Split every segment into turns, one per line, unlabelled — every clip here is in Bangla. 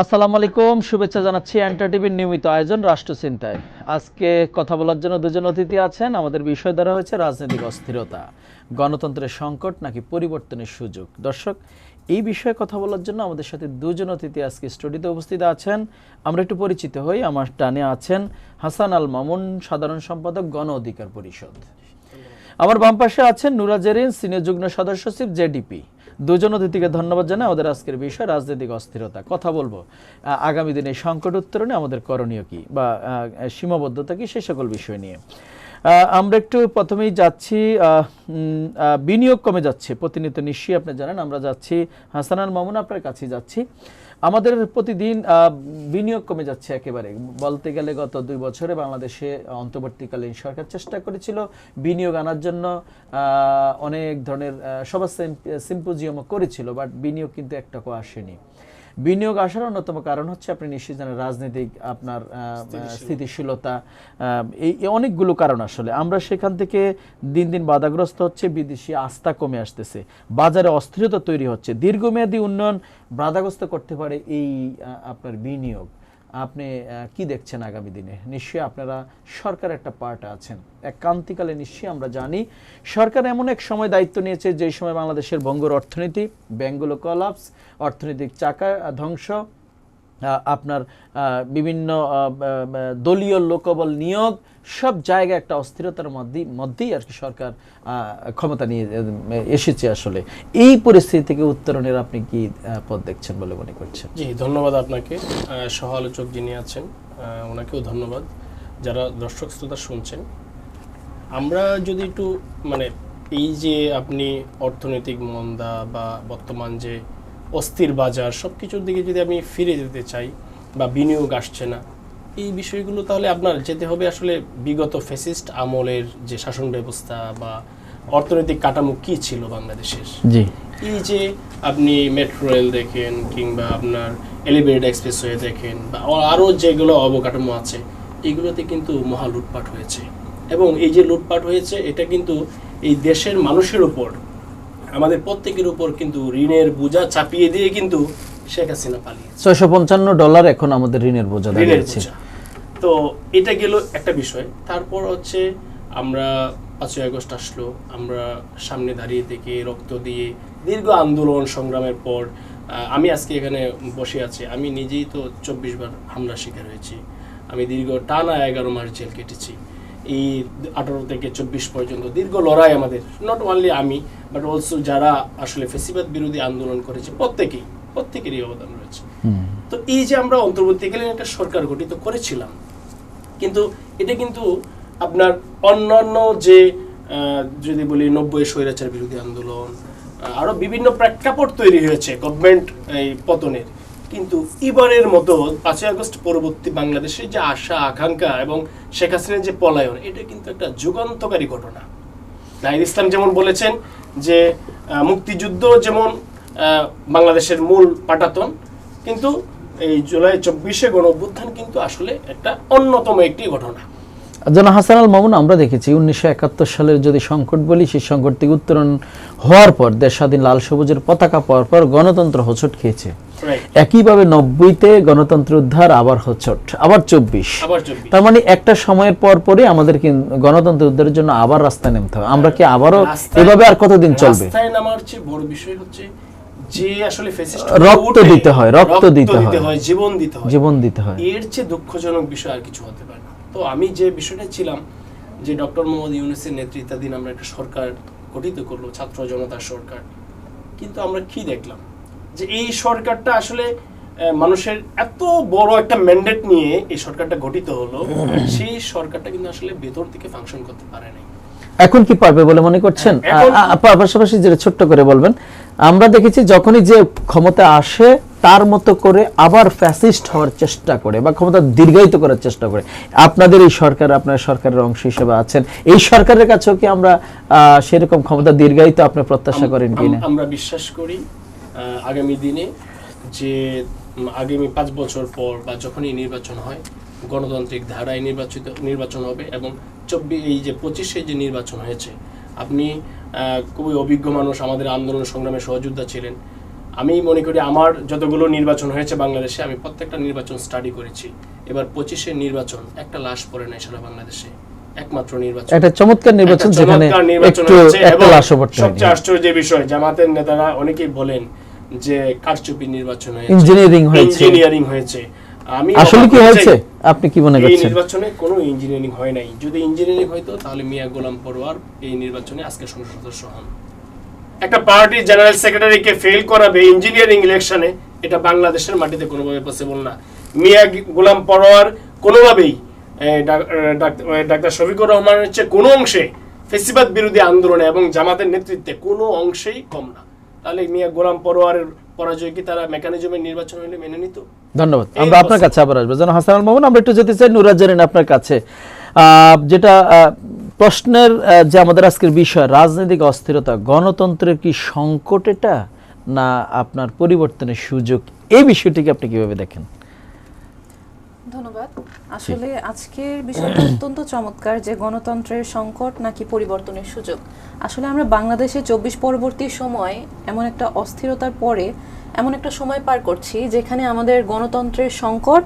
আসসালামু আলাইকুম, শুভেচ্ছা জানাচ্ছি এন্টার টিভির নিয়মিত আয়োজন রাষ্ট্রচিন্তায়। আজকে কথা বলার জন্য দুজন অতিথি আছেন। আমাদের বিষয় ধরা হয়েছে রাজনৈতিক অস্থিরতা, গণতন্ত্রের সংকট নাকি পরিবর্তনের সুযোগ। দর্শক, এই বিষয়ে কথা বলার জন্য আমাদের সাথে দুজন অতিথি আজকে স্টুডিওতে উপস্থিত আছেন। আমরা একটু পরিচিত হই। আমার ডানে আছেন হাসান আল মামুন, সাধারণ সম্পাদক, গণ অধিকার পরিষদ। আমার বাম পাশে আছেন নুরা জেরিন, সিনিয়র যুগ্ম সদস্য সচিব, জেডিপি। দুজন অতিথিকে ধন্যবাদ জানাই। আমাদের আজকের বিষয় রাজনৈতিক অস্থিরতা। কথা বলবো আগামী দিনে সংকট উত্তরণে আমাদের করণীয় কি বা সীমাবদ্ধতা কি, সে সকল বিষয় নিয়ে আমরা একটু প্রথমেই যাচ্ছি। বিনিয়োগ কমে যাচ্ছে প্রতিনিয়ত, নিশ্চয়ই আপনি জানেন। আমরা যাচ্ছি হাসান আল মামুন, আপনার কাছে যাচ্ছি। আমাদের প্রতিদিন বিনিয়োগ কমে যাচ্ছে একেবারে। বলতে গেলে গত 2 বছরে বাংলাদেশে অন্তর্বর্তীকালীন সরকার চেষ্টা করেছিল বিনিয়োগ আনার জন্য, অনেক ধরনের সভা সিম্পোজিয়ামও করেছিল, বাট বিনিয়োগ কিন্তু একটাও আসেনি। বিনিয়োগ আসার অন্যতম কারণ হচ্ছে, আপনি নিশ্চয়ই জানেন, রাজনৈতিক আপনার স্থিতিশীলতা। এই অনেকগুলো কারণ আসলে। আমরা সেখান থেকে দিন দিন বাধাগ্রস্ত হচ্ছে, বিদেশি আস্থা কমে আসতেছে, বাজারে অস্থিরতা তৈরি হচ্ছে। দীর্ঘমেয়াদী উন্নয়ন বাধাগ্রস্ত করতে পারে এই আপনার বিনিয়োগ। আপনি কি দেখছেন আগামী দিনে? নিশ্চয়ই আপনারা সরকার একটা পার্ট আছেন। এক ক্রান্তিকালে নিশ্চয়ই আমরা জানি সরকার এমন এক সময় দায়িত্ব নিয়েছে, যে সময় বাংলাদেশের ভঙ্গুর অর্থনীতি, ব্যাংকগুলো কলাপস, অর্থনৈতিক চাকা ধ্বংস, আপনার বিভিন্ন দলীয় লোকবল নিয়োগ, সব জায়গায় একটা অস্থিরতার মধ্যেই আর কি সরকার ক্ষমতা নিয়ে এসেছে। আসলে এই পরিস্থিতি থেকে উত্তরণের আপনি কি পথ দেখছেন বলে মনে করছেন?
জি, ধন্যবাদ আপনাকে। সহ আলোচক যিনি আছেন ওনাকেও ধন্যবাদ, যারা দর্শক শ্রোতা শুনছেন। আমরা যদি একটু এই যে আপনি অর্থনৈতিক মন্দা বা বর্তমান যে অস্থির বাজার, সব কিছুর দিকে যদি আমি ফিরে যেতে চাই, বা বিনিয়োগ আসছে না, এই বিষয়গুলো তাহলে আপনার যেতে হবে আসলে বিগত ফ্যাসিস্ট আমলের যে শাসন ব্যবস্থা বা অর্থনৈতিক কাঠামো কি ছিল বাংলাদেশের।
জি,
এই যে আপনি মেট্রো রেল দেখেন, কিংবা আপনার এলিভেটেড এক্সপ্রেসওয়ে দেখেন, বা আরও যেগুলো অবকাঠামো আছে, এগুলোতে কিন্তু মহা লুটপাট হয়েছে। এবং এই যে লুটপাট হয়েছে, এটা কিন্তু এই দেশের মানুষের উপর, আমাদের প্রত্যেকের উপর কিন্তু ঋণের বোঝা চাপিয়ে দিয়ে কিন্তু শেখ হাসিনা পালিয়েছে।
$655 এখন আমাদের ঋণের বোঝা দাঁড়িয়েছে।
তো এটা গেল একটা বিষয়। তারপর হচ্ছে আমরা 5ই আগস্ট আসলো, আমরা সামনে দাঁড়িয়ে থেকে রক্ত দিয়ে দীর্ঘ আন্দোলন সংগ্রামের পর আমি আজকে এখানে বসে আছি। আমি নিজেই তো 24 বার হামলার শিকার হয়েছি। আমি দীর্ঘ টানা 11 মাস জেল কেটেছি। এই 18 থেকে 24 পর্যন্ত দীর্ঘ লড়াই আমাদের, নট অনলি আমি, বাট অলসো যারা আসলে ফ্যাসিবাদ বিরোধী আন্দোলন করেছে প্রত্যেকেরই অবদান রয়েছে। তো এই যে আমরা অন্তর্বর্তীকালীন একটা সরকার গঠিত করেছিলাম, কিন্তু এটা কিন্তু আপনার অন্যান্য যে যদি বলি 90 স্বৈরাচার বিরোধী আন্দোলন, আরো বিভিন্ন প্রেক্ষাপট তৈরি হয়েছে গভর্নমেন্ট এই পতনের, কিন্তু এবারের মতো 5ই আগস্ট পরবর্তী বাংলাদেশের যে আশা আকাঙ্ক্ষা এবং শেখ হাসিনার যে পলায়ন, এটা কিন্তু একটা যুগান্তকারী ঘটনা। নাহিদ ইসলাম যেমন বলেছেন যে মুক্তিযুদ্ধ যেমন বাংলাদেশের মূল পাটাতন, কিন্তু এই জুলাই 24 গণ অভ্যুত্থান কিন্তু আসলে একটা অন্যতম একটি ঘটনা।
জনাব হাসান আল মামুন, আমরা দেখেছি 1971 সালের যদি সংকট বলি, সেই সংকট থেকে উত্তরণ হওয়ার পর দেশ স্বাধীন লাল সবুজের পতাকা পাওয়ার পর গণতন্ত্র হোঁচট খেয়েছে। একইভাবে 90-তে গণতন্ত্র উদ্ধার, আবার হোঁচট, আবার 24। তার মানে একটা সময়ের পর পরে আমাদের গণতন্ত্র উদ্ধারের জন্য আবার রাস্তায় নামতে হবে। আমরা কি আবারও এভাবে আর কতদিন চলবে?
রাস্তায় নামার চেয়ে বড় বিষয় হচ্ছে যে আসলে
রক্ত দিতে হয়,
জীবন দিতে হয়। এর চেয়ে দুঃখজনক বিষয় আর কিছু হতে পারে না। তো আমি যে বিষয়টা ছিলাম, যে ডক্টর মোহাম্মদ ইউনূসের নেতৃত্বাধীন আমরা একটা সরকার গঠিত করলো, ছাত্র জনতার সরকার, কিন্তু আমরা কি দেখলাম যে এই সরকারটা আসলে মানুষের এত বড় একটা ম্যান্ডেট নিয়ে এই সরকারটা গঠিত হলো, সেই সরকারটা কিন্তু আসলে ভেতর থেকে ফাংশন করতে পারে নাই।
এখন কি পারবে বলে মনে করছেন? পাশাপাশি যেটা ছোট্ট করে বলবেন, আমরা দেখেছি যখনই যে ক্ষমতা আসে তার মতো করে আবার ফ্যাসিস্ট হওয়ার চেষ্টা করে বা ক্ষমতা দীর্ঘায়িত করার চেষ্টা করে। আপনাদের এই সরকার, আপনার সরকারের অংশ হিসেবে আছেন, এই সরকারের কাছেও কি আমরা সেরকম ক্ষমতা দীর্ঘায়িত আপনি প্রত্যাশা করেন কিনা?
আমরা বিশ্বাস করি আগামী দিনে যে আগামী 5 বছর পর বা যখনই নির্বাচন হয়, গণতান্ত্রিক ধারায় নির্বাচন হবে, এবং এই যে 25-এ যে নির্বাচন হয়েছে, আপনি খুবই অভিজ্ঞ মানুষ, আমাদের আন্দোলন সংগ্রামে সহযোদ্ধা ছিলেন। আমি মনে করি আমার যতগুলো নির্বাচন হয়েছে বাংলাদেশে আমি প্রত্যেকটা নির্বাচন স্টাডি করেছি। এবার 25-এর নির্বাচন একটা লাশ পড়ে নাই সারা বাংলাদেশে, একমাত্র নির্বাচন,
একটা চমৎকার নির্বাচন
একটা
যেখানে
চমৎকার নির্বাচন
একটু
হয়েছে।
একটা
এবং
লাশও পড়তে হয়নি।
সবচেয়ে আশ্চর্যের বিষয়, জামাতের নেতারা অনেকেই বলেন যে কারচুপি নির্বাচন হয়েছে, ইঞ্জিনিয়ারিং হয়েছে। আমি
আসলে কি
অবাক
হয়েছে,
হচ্ছি,
আপনি কি মনে
এই
করছেন?
নির্বাচনে কোনো ইঞ্জিনিয়ারিং হয় নাই। যদি ইঞ্জিনিয়ারিং হয়তো তাহলে মিয়া গোলাম পরোয়ার এই নির্বাচনে আজকে সংসদ সদস্য হন। একটা পার্টির জেনারেল সেক্রেটারিকে ফেল করাবে ইঞ্জিনিয়ারিং ইলেকশনে, এটা বাংলাদেশের মাটিতে কোনোভাবে পসিবল না। মিয়া গোলাম পরোয়ার কোনোভাবেই ডাক্তার শফিকুর রহমানের চেয়ে কোনো অংশে ফেসিবাদ বিরোধী আন্দোলনে এবং জামাতের নেতৃত্বে কোনো অংশেই কম না। তাহলে মিয়া গোলাম পরোয়ারের পরাজয় কি তারা মেকানিজমের নির্বাচন হলে মেনে নিত?
ধন্যবাদ। আমরা আপনার কাছে আবার আসবো। যেন হাসান আল মামুন, আমরা একটু যেতে চাই নুরাজ জেরিন আপনার কাছে। যেটা প্রশ্নের যে আমাদের আজকের বিষয়, রাজনৈতিক অস্থিরতা, গণতন্ত্রের কি সংকট এটা, না আপনার পরিবর্তনের সুযোগ, এই বিষয়টিকে আপনি কিভাবে দেখেন?
ধন্যবাদ। আসলে আজকের বিষয়টা অত্যন্ত চমৎকার, যে গণতন্ত্রের সংকট নাকি পরিবর্তনের সুযোগ। আসলে আমরা বাংলাদেশে 24 পরবর্তী সময় এমন একটা অস্থিরতার পরে এমন একটা সময় পার করছি যেখানে আমাদের গণতন্ত্রের সংকট,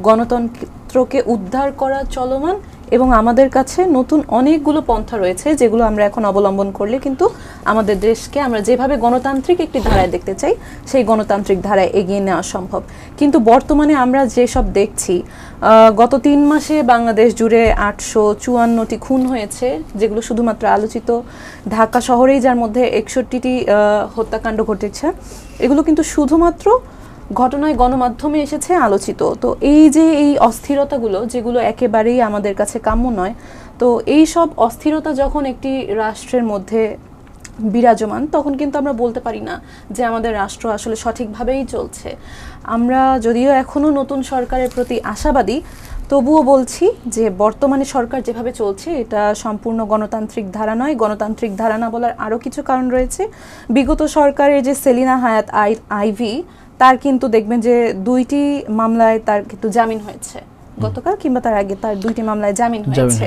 গণতন্ত্রকে উদ্ধার করা চলমান, এবং আমাদের কাছে নতুন অনেকগুলো পন্থা রয়েছে যেগুলো আমরা এখন অবলম্বন করলে কিন্তু আমাদের দেশকে আমরা যেভাবে গণতান্ত্রিক একটি ধারায় দেখতে চাই সেই গণতান্ত্রিক ধারায় এগিয়ে নেওয়া সম্ভব। কিন্তু বর্তমানে আমরা যেসব দেখছি, গত 3 মাসে বাংলাদেশ জুড়ে 854টি খুন হয়েছে, যেগুলো শুধুমাত্র আলোচিত। ঢাকা শহরেই যার মধ্যে 61টি হত্যাকাণ্ড ঘটেছে। এগুলো কিন্তু শুধুমাত্র ঘটনায় গণমাধ্যমে এসেছে, আলোচিত। তো এই যে এই অস্থিরতাগুলো, যেগুলো একেবারেই আমাদের কাছে কাম্য নয়, তো এই সব অস্থিরতা যখন একটি রাষ্ট্রের মধ্যে বিরাজমান, তখন কিন্তু আমরা বলতে পারি না যে আমাদের রাষ্ট্র আসলে সঠিকভাবেই চলছে। আমরা যদিও এখনও নতুন সরকারের প্রতি আশাবাদী, তবুও বলছি যে বর্তমানে সরকার যেভাবে চলছে এটা সম্পূর্ণ গণতান্ত্রিক ধারা নয়। গণতান্ত্রিক ধারা না বলার আরও কিছু কারণ রয়েছে। বিগত সরকারের যে সেলিনা হায়াৎ আইভি, তার কিন্তু দেখবেন যে 2টি মামলায় তার কিন্তু জামিন হয়েছে, গতকাল কিংবা তার আগে তার 2টি মামলায় জামিন হয়েছে।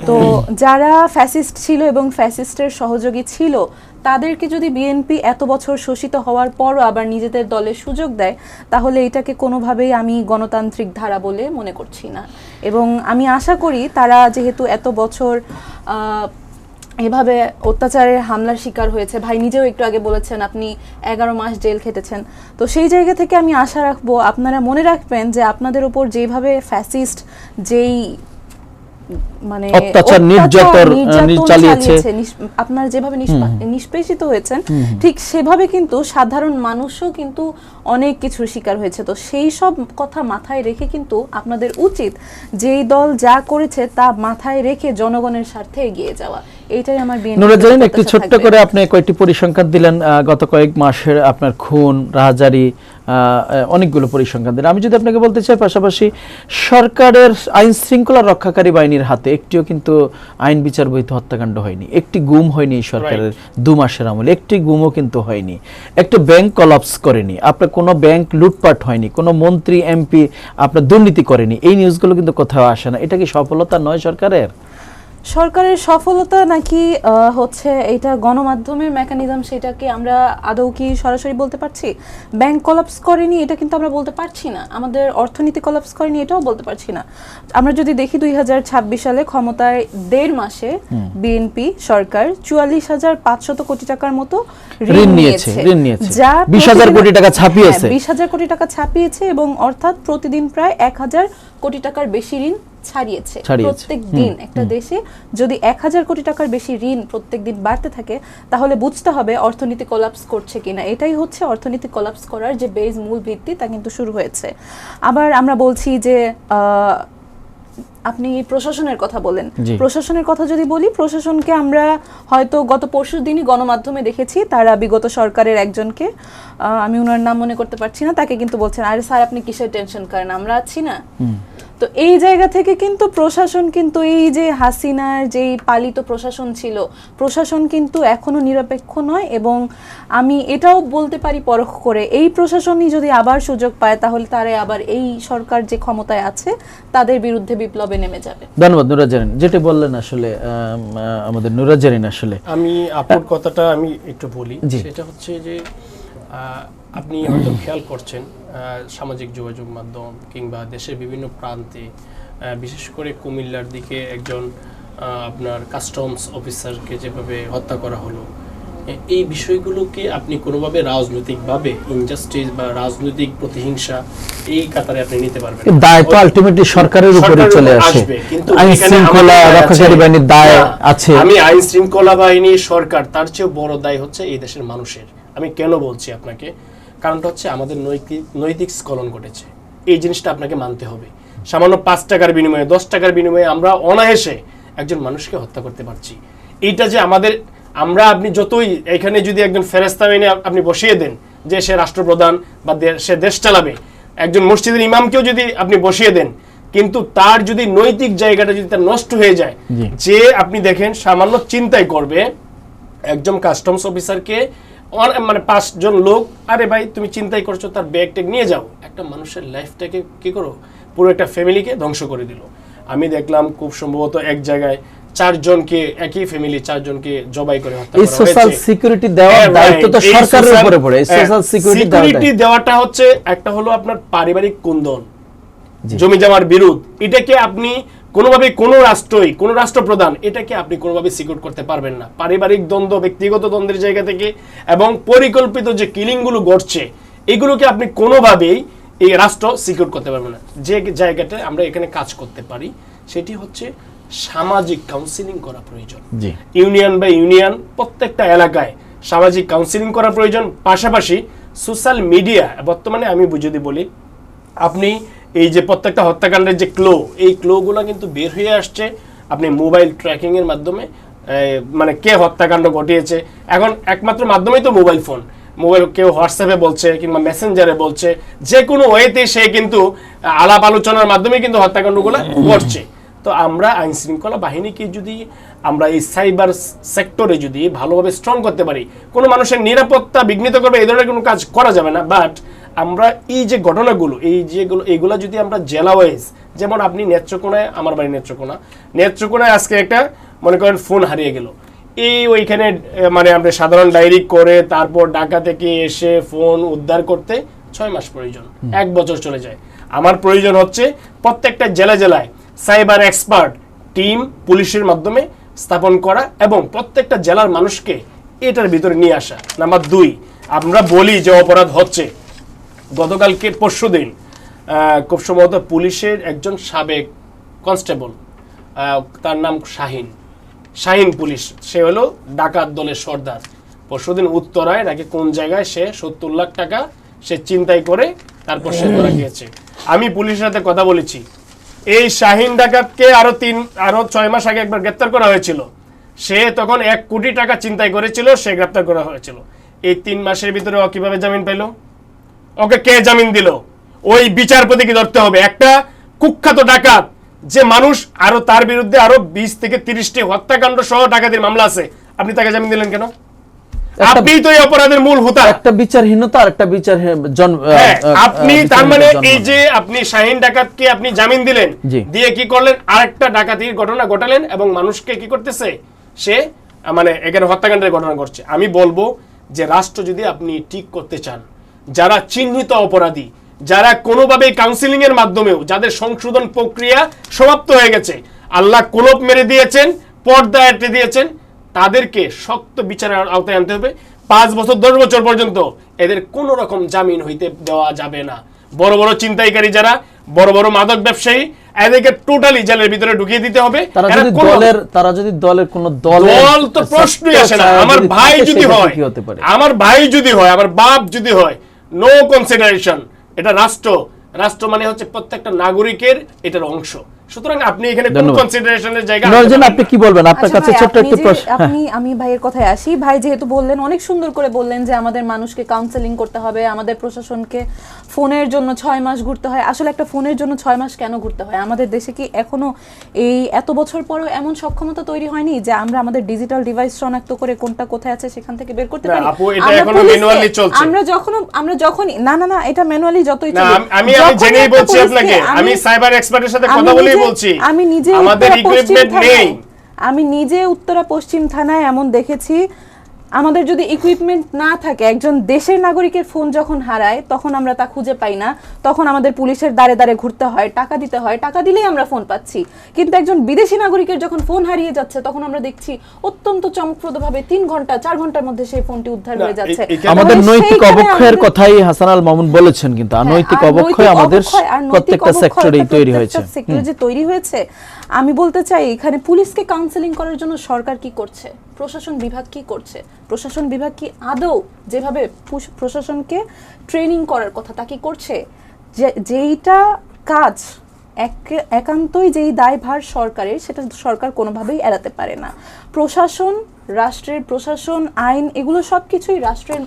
তো যারা ফ্যাসিস্ট ছিল এবং ফ্যাসিস্টের সহযোগী ছিল, তাদেরকে যদি বিএনপি এত বছর শোষিত হওয়ার পরও আবার নিজেদের দলে সুযোগ দেয়, তাহলে এটাকে কোনোভাবেই আমি গণতান্ত্রিক ধারা বলে মনে করছি না। এবং আমি আশা করি তারা যেহেতু এত বছর এভাবে অত্যাচারের হামলার শিকার হয়েছে, ভাই নিজেও একটু আগে বলেছেন আপনি 11 মাস জেল খেটেছেন, তো সেই জায়গা থেকে আমি আশা রাখবো আপনারা মনে রাখবেন যে আপনাদের উপর যেইভাবে ফ্যাসিস্ট যেই মানে
অত্যাচার নির্যাতন চালিয়েছে,
আপনারা যেভাবে নিষ্পেষিত হয়েছেন, ঠিক সেভাবে কিন্তু সাধারণ মানুষও কিন্তু অনেক কিছুর শিকার হয়েছে। তো সেই সব কথা মাথায় রেখে কিন্তু আপনাদের উচিত যেই দল যা করেছে তা মাথায় রেখে জনগণের স্বার্থে এগিয়ে যাওয়া। এইটাই আমার
নুরাজ জেরিন, একটু ছোট্ট করে আপনি কয়েকটি পরিসংখ্যান দিলেন, গত কয়েক মাসের আপনার খুন, রাহাজারি, অনেকগুলো পরিসংখ্যান দিলেন। আমি যদি আপনাকে বলতে চাই, পাশাপাশি সরকারের আইন শৃঙ্খলা রক্ষাকারী বাহিনীর হাতে একটিও কিন্তু আইন বিচার বহির্ভূত হত্যাকাণ্ড হয়নি, একটি গুম হয়নি এই সরকারের 2 মাসের আমলে, একটি গুমও কিন্তু হয়নি, একটা ব্যাংক কলাপস করেনি, আপনার কোনো ব্যাংক লুটপাট হয়নি, কোনো মন্ত্রী এমপি আপনার দুর্নীতি করেনি। এই নিউজগুলো কিন্তু কোথাও আসে না। এটা কি সফলতা নয় সরকারের?
সরকারের সফলতা নাকি হচ্ছে এটা গণমাধ্যমের মেকানিজম, সেটাকে আমরা আদৌ কি সরাসরি বলতে পারছি? ব্যাংক কলাপস করেনি এটা কিন্তু আমরা বলতে পারছি না, আমাদের অর্থনীতি কলাপস করেনি এটাও বলতে পারছি না। আমরা যদি দেখি 2026 সালে ক্ষমতায় 1.5 মাসে বিএনপি সরকার 44,500 কোটি টাকার মতো ঋণ নিয়েছে, যা 20,000 কোটি টাকা ছাপিয়েছে। 20,000 কোটি টাকা ছাপিয়েছে, এবং অর্থাৎ প্রতিদিন প্রায় 1,000 কোটি টাকার বেশি ঋণ ছাড়িয়েছে প্রত্যেক দিন। একটা দেশে যদি 1,000 কোটি টাকার বেশি ঋণ প্রত্যেক দিন বাড়তে থাকে, তাহলে বুঝতে হবে অর্থনীতি কোলাপস করছে কিনা। এটাই হচ্ছে অর্থনীতি কোলাপস করার যে বেজ, মূল ভিত্তি, তা কিন্তু শুরু হয়েছে। আবার আমরা বলছি যে আপনি প্রশাসনের কথা বলেন, প্রশাসনের কথা যদি বলি, প্রশাসনকে আমরা হয়তো গত পরশু দিনই গণমাধ্যমে দেখেছি, তারা বিগত সরকারের একজনকে, আমি ওনার নাম মনে করতে পারছি না, তাকে কিন্তু বলছেন আরে স্যার আপনি কিসের টেনশন করেন, আমরা আছি না। তো এই জায়গা থেকে কিন্তু প্রশাসন কিন্তু এই যে হাসিনার যেই পালিত প্রশাসন ছিল, প্রশাসন কিন্তু এখনো নিরপেক্ষ নয়। এবং আমি এটাও বলতে পারি পরখ করে, এই প্রশাসনই যদি আবার সুযোগ পায়, তাহলে তারা আবার এই সরকার যে ক্ষমতায় আছে তাদের বিরুদ্ধে বিপ্লবে নেমে যাবে।
ধন্যবাদ নুরাজ জেরিন, যেটা বললেন আসলে আমাদের নুরাজ জেরিন, আসলে
আমি আপুর কথাটা আমি একটু বলি, সেটা হচ্ছে যে আপনি হয়তো খেয়াল করছেন সামাজিক যোগাযোগ মাধ্যম কিংবা দেশের বিভিন্ন প্রান্তে, বিশেষ করে কুমিল্লার দিকে একজন আপনার কাস্টমস অফিসারকে যেভাবে হত্যা করা হলো, এই বিষয়গুলোকে আপনি কোনোভাবে রাজনৈতিকভাবে ইনজাস্টিস বা রাজনৈতিক প্রতিহিংসা এই কাতারে আপনি নিতে পারবেন না।
দায় তো আলটিমেটলি সরকারের উপরে চলে আসে,
কিন্তু
আইন শৃঙ্খলা রক্ষাকারী বাহিনীর দায় আছে।
আমি আইন শৃঙ্খলা বাহিনী, সরকার, তার চেয়ে বড় দায় হচ্ছে এই দেশের মানুষের। আমি কেন বলছি আপনাকে, কারণটা হচ্ছে আমাদের নৈতিক স্খলন ঘটেছে, এই জিনিসটা আপনাকে মানতে হবে। সামান্য 5 টাকার বিনিময়ে, 10 টাকার বিনিময়ে আমরা অনায়াসে একজন মানুষকে হত্যা করতে পারছি। এইটা যে আমাদের, আপনি যতই এখানে যদি একজন ফেরেশতা এনে আপনি বসিয়ে দেন যে সে রাষ্ট্রপ্রধান বা সে দেশ চালাবে, একজন মসজিদের ইমামকেও যদি আপনি বসিয়ে দেন, কিন্তু তার যদি নৈতিক জায়গাটা যদি তার নষ্ট হয়ে যায়, যে আপনি দেখেন সামান্য চিন্তাই করবে একজন কাস্টমস অফিসারকে, মানে 5 জন লোক, আরে ভাই তুমি চিন্তাই করছো, তার ব্যাগ ট্যাগ নিয়ে যাও, একটা মানুষের লাইফটাকে কি করো, পুরো একটা ফ্যামিলিকে ধ্বংস করে দিল। আমি দেখলাম খুব সম্ভবত এক জায়গায় 4 জনকে, একই ফ্যামিলি 4 জনকে জবাই করে হত্যা করা হয়েছে।
এই সোশ্যাল সিকিউরিটি দেওয়ার দায়িত্ব তো সরকারের উপরে পড়ে। এই সোশ্যাল সিকিউরিটি
দেওয়াটা হচ্ছে একটা হলো আপনার পারিবারিক কুন্দন, জমি জমার বিরোধ। এটাকে আপনি কোনোভাবে কোনো রাষ্ট্রই, কোনো রাষ্ট্রপ্রধান এটাকে আপনি কোনোভাবে সিকিউর করতে পারবেন না। পারিবারিক দ্বন্দ্ব, ব্যক্তিগত দ্বন্দ্বের জায়গা থেকে এবং পরিকল্পিত যে কিলিংগুলো ঘটছে, এগুলোকে আপনি কোনোভাবেই এই রাষ্ট্র সিকিউর করতে পারবে না। যে জায়গাটা আমরা এখানে কাজ করতে পারি সেটি হচ্ছে সামাজিক কাউন্সিলিং করা প্রয়োজন। ইউনিয়ন বা ইউনিয়ন, প্রত্যেকটা এলাকায় সামাজিক কাউন্সিলিং করা প্রয়োজন। পাশাপাশি সোশ্যাল মিডিয়া, বর্তমানে আমি যদি বলি, আপনি এই যে প্রত্যেকটা হত্যাকাণ্ডের যে এই ক্লোগুলো কিন্তু বের হয়ে আসছে আপনি মোবাইল ট্র্যাকিং এর মাধ্যমে, মানে কে হত্যাকাণ্ড ঘটিয়েছে। এখন একমাত্র মাধ্যমেই তো মোবাইল ফোন, কেউ হোয়াটসঅ্যাপে বলছে কিংবা মেসেঞ্জারে বলছে, যে কোনো ওয়েতে সে কিন্তু আলাপ আলোচনার মাধ্যমে কিন্তু হত্যাকাণ্ডগুলো ঘটছে। তো আমরা আইন শৃঙ্খলা বাহিনীকে যদি আমরা এই সাইবার সেক্টরে যদি ভালোভাবে স্ট্রং করতে পারি, কোনো মানুষের নিরাপত্তা বিঘ্নিত করবে এই ধরনের কোনো কাজ করা যাবে না। বাট আমরা এই যে ঘটনাগুলো, এইগুলো যদি আমরা জেলা ওয়াইজ, যেমন আপনি নেত্রকোনায়, আমার বাড়ি নেত্রকোনায় আজকে একটা মনে করেন ফোন হারিয়ে গেল, ওইখানে মানে আমরা সাধারণ ডায়েরি করে তারপর ঢাকা থেকে এসে ফোন উদ্ধার করতে 6 মাস প্রয়োজন, 1 বছর চলে যায়। আমার প্রয়োজন হচ্ছে প্রত্যেকটা জেলায় সাইবার এক্সপার্ট টিম পুলিশের মাধ্যমে স্থাপন করা এবং প্রত্যেকটা জেলার মানুষকে এটার ভিতরে নিয়ে আসা। নাম্বার 2, আমরা বলি যে অপরাধ হচ্ছে, গতকালকে পরশুদিন খুব সম্ভবত পুলিশের একজন সাবেক কনস্টেবল, তার নাম শাহিন পুলিশ, সে হলো ডাকাত দলের সর্দার। পরশুদিন উত্তরায় নাকি কোন জায়গায় সে 70 লাখ টাকা সে চিন্তাই করে তারপর সে ধরা গিয়েছে। আমি পুলিশের সাথে কথা বলেছি, এই শাহিন ডাকাতকে আরো 6 মাস আগে একবার গ্রেপ্তার করা হয়েছিল। সে তখন 1 কোটি টাকা চিন্তাই করেছিল, সে গ্রেপ্তার করা হয়েছিল। এই 3 মাসের ভিতরে ও কিভাবে জামিন পেল? ওকে কে জামিন দিল? ওই বিচারপতিকে ধরতে হবে। একটা কুখ্যাত ডাকাত, যে মানুষ আরো তার বিরুদ্ধে আরো 20 থেকে 30টি হত্যাকাণ্ড সহ ডাকাতির মামলা আছে, আপনি তাকে জামিন দিলেন কেন? আপনি তো এই অপরাধের মূল হোতা। একটা বিচারহীনতা আর একটা আপনি তার মানে এই যে আপনি শাহিন ডাকাতকে আপনি জামিন দিলেন, দিয়ে কি করলেন? আরেকটা ডাকাতির ঘটনা ঘটালেন এবং মানুষকে কি করতেছে, সে মানে এখানে হত্যাকাণ্ডের ঘটনা ঘটছে। আমি বলবো যে রাষ্ট্র যদি আপনি ঠিক করতে চান, যারা চিহ্নিত অপরাধী, যারা কোনোভাবে কাউন্সিলিং এর মাধ্যমেও যাদের সংশোধন প্রক্রিয়া সমাপ্ত হয়ে গেছে, আল্লাহ কোলপ মেরে দিয়েছেন, পর্দা এঁটে দিয়েছেন, তাদেরকে শক্ত বিচারের আওতায় আনতে হবে। 5 বছর 10 বছর পর্যন্ত এদের কোনো রকম জামিন হইতে দেওয়া যাবে না। বড় বড় চিন্তাইকারী যারা, বড় বড় মাদক ব্যবসায়ী, এদেরকে টোটালি জেলের ভিতরে ঢুকিয়ে দিতে হবে। তারা যদি দলের কোনো দল তো প্রশ্নই আসে না। আমার ভাই যদি হয়, আমার বাপ যদি হয়, নো কনসিডারেশন। এটা রাষ্ট্র মানে হচ্ছে প্রত্যেকটা নাগরিকের এটার অংশ। সুতরাং আপনি এখানে কোন কনসিডারেশনের জায়গা নরজন, আপনি কি বলবেন? আপনার কাছে ছোট্ট একটু প্রশ্ন।
আমি ভাইয়ের কথায় আসি। ভাই যেহেতু বললেন, অনেক সুন্দর করে বললেন যে আমাদের মানুষকে কাউন্সেলিং করতে হবে, আমাদের প্রশাসনকে ফোনের জন্য 6 মাস ঘুরতে হয়। আসলে একটা ফোনের জন্য 6 মাস কেন ঘুরতে হয়? আমাদের দেশে কি এখনো এই এত বছর পরেও এমন সক্ষমতা তৈরি হয়নি যে আমরা আমাদের ডিজিটাল ডিভাইস শনাক্ত করে কোনটা কোথায় আছে সেখান থেকে বের করতে পারি?
আপু, এটা এখনো ম্যানুয়ালি চলছে।
আমরা যখন না এটা ম্যানুয়ালি যতই চলে,
আমি জেনেই বলছি আপনাকে, আমি সাইবার এক্সপার্টের সাথে কথা বলেই বলছি, আমাদের ইকুইপমেন্ট নেই।
আমি নিজে উত্তরা পশ্চিম থানায় এমন দেখেছি, আমাদের যদি ইকুইপমেন্ট না থাকে, একজন দেশের নাগরিকের ফোন যখন হারায় তখন আমরা তা খুঁজে পাই না, তখন আমাদের পুলিশের দ্বারে দ্বারে ঘুরতে হয়, টাকা দিতে হয়, টাকা দিলেই আমরা ফোন পাচ্ছি। কিন্তু একজন বিদেশি নাগরিকের যখন ফোন হারিয়ে যাচ্ছে তখন আমরা দেখছি অত্যন্ত চমকপ্রদভাবে 3 ঘন্টা 4 ঘন্টার মধ্যে সেই ফোনটি উদ্ধার হয়ে যাচ্ছে।
আমাদের
তাহলে
নৈতিক
সেইখানে
অবক্ষয়ের
আমাদের-
কথাই হাসান আল মামুন বলেছেন, কিন্তু অনৈতিক অবক্ষয় আমাদের প্রত্যেকটা সেক্টরেই তৈরি হয়েছে।
সেক্টরে যে তৈরি হয়েছে, আমি বলতে চাই এখানে পুলিশকে কাউন্সেলিং করার জন্য সরকার কি করছে, প্রশাসন বিভাগ কি করছে, প্রশাসন বিভাগ কি আদৌ যেভাবে প্রশাসনকে ট্রেনিং করার কথা তা কি করছে? যেইটা কাজ একান্তই যেই দায়ভার সরকারের, সেটা সরকার কোনোভাবেই এড়াতে পারে না। প্রশাসন, রাষ্ট্রের প্রশাসন, আইন, এগুলো সবকিছুই রাষ্ট্রের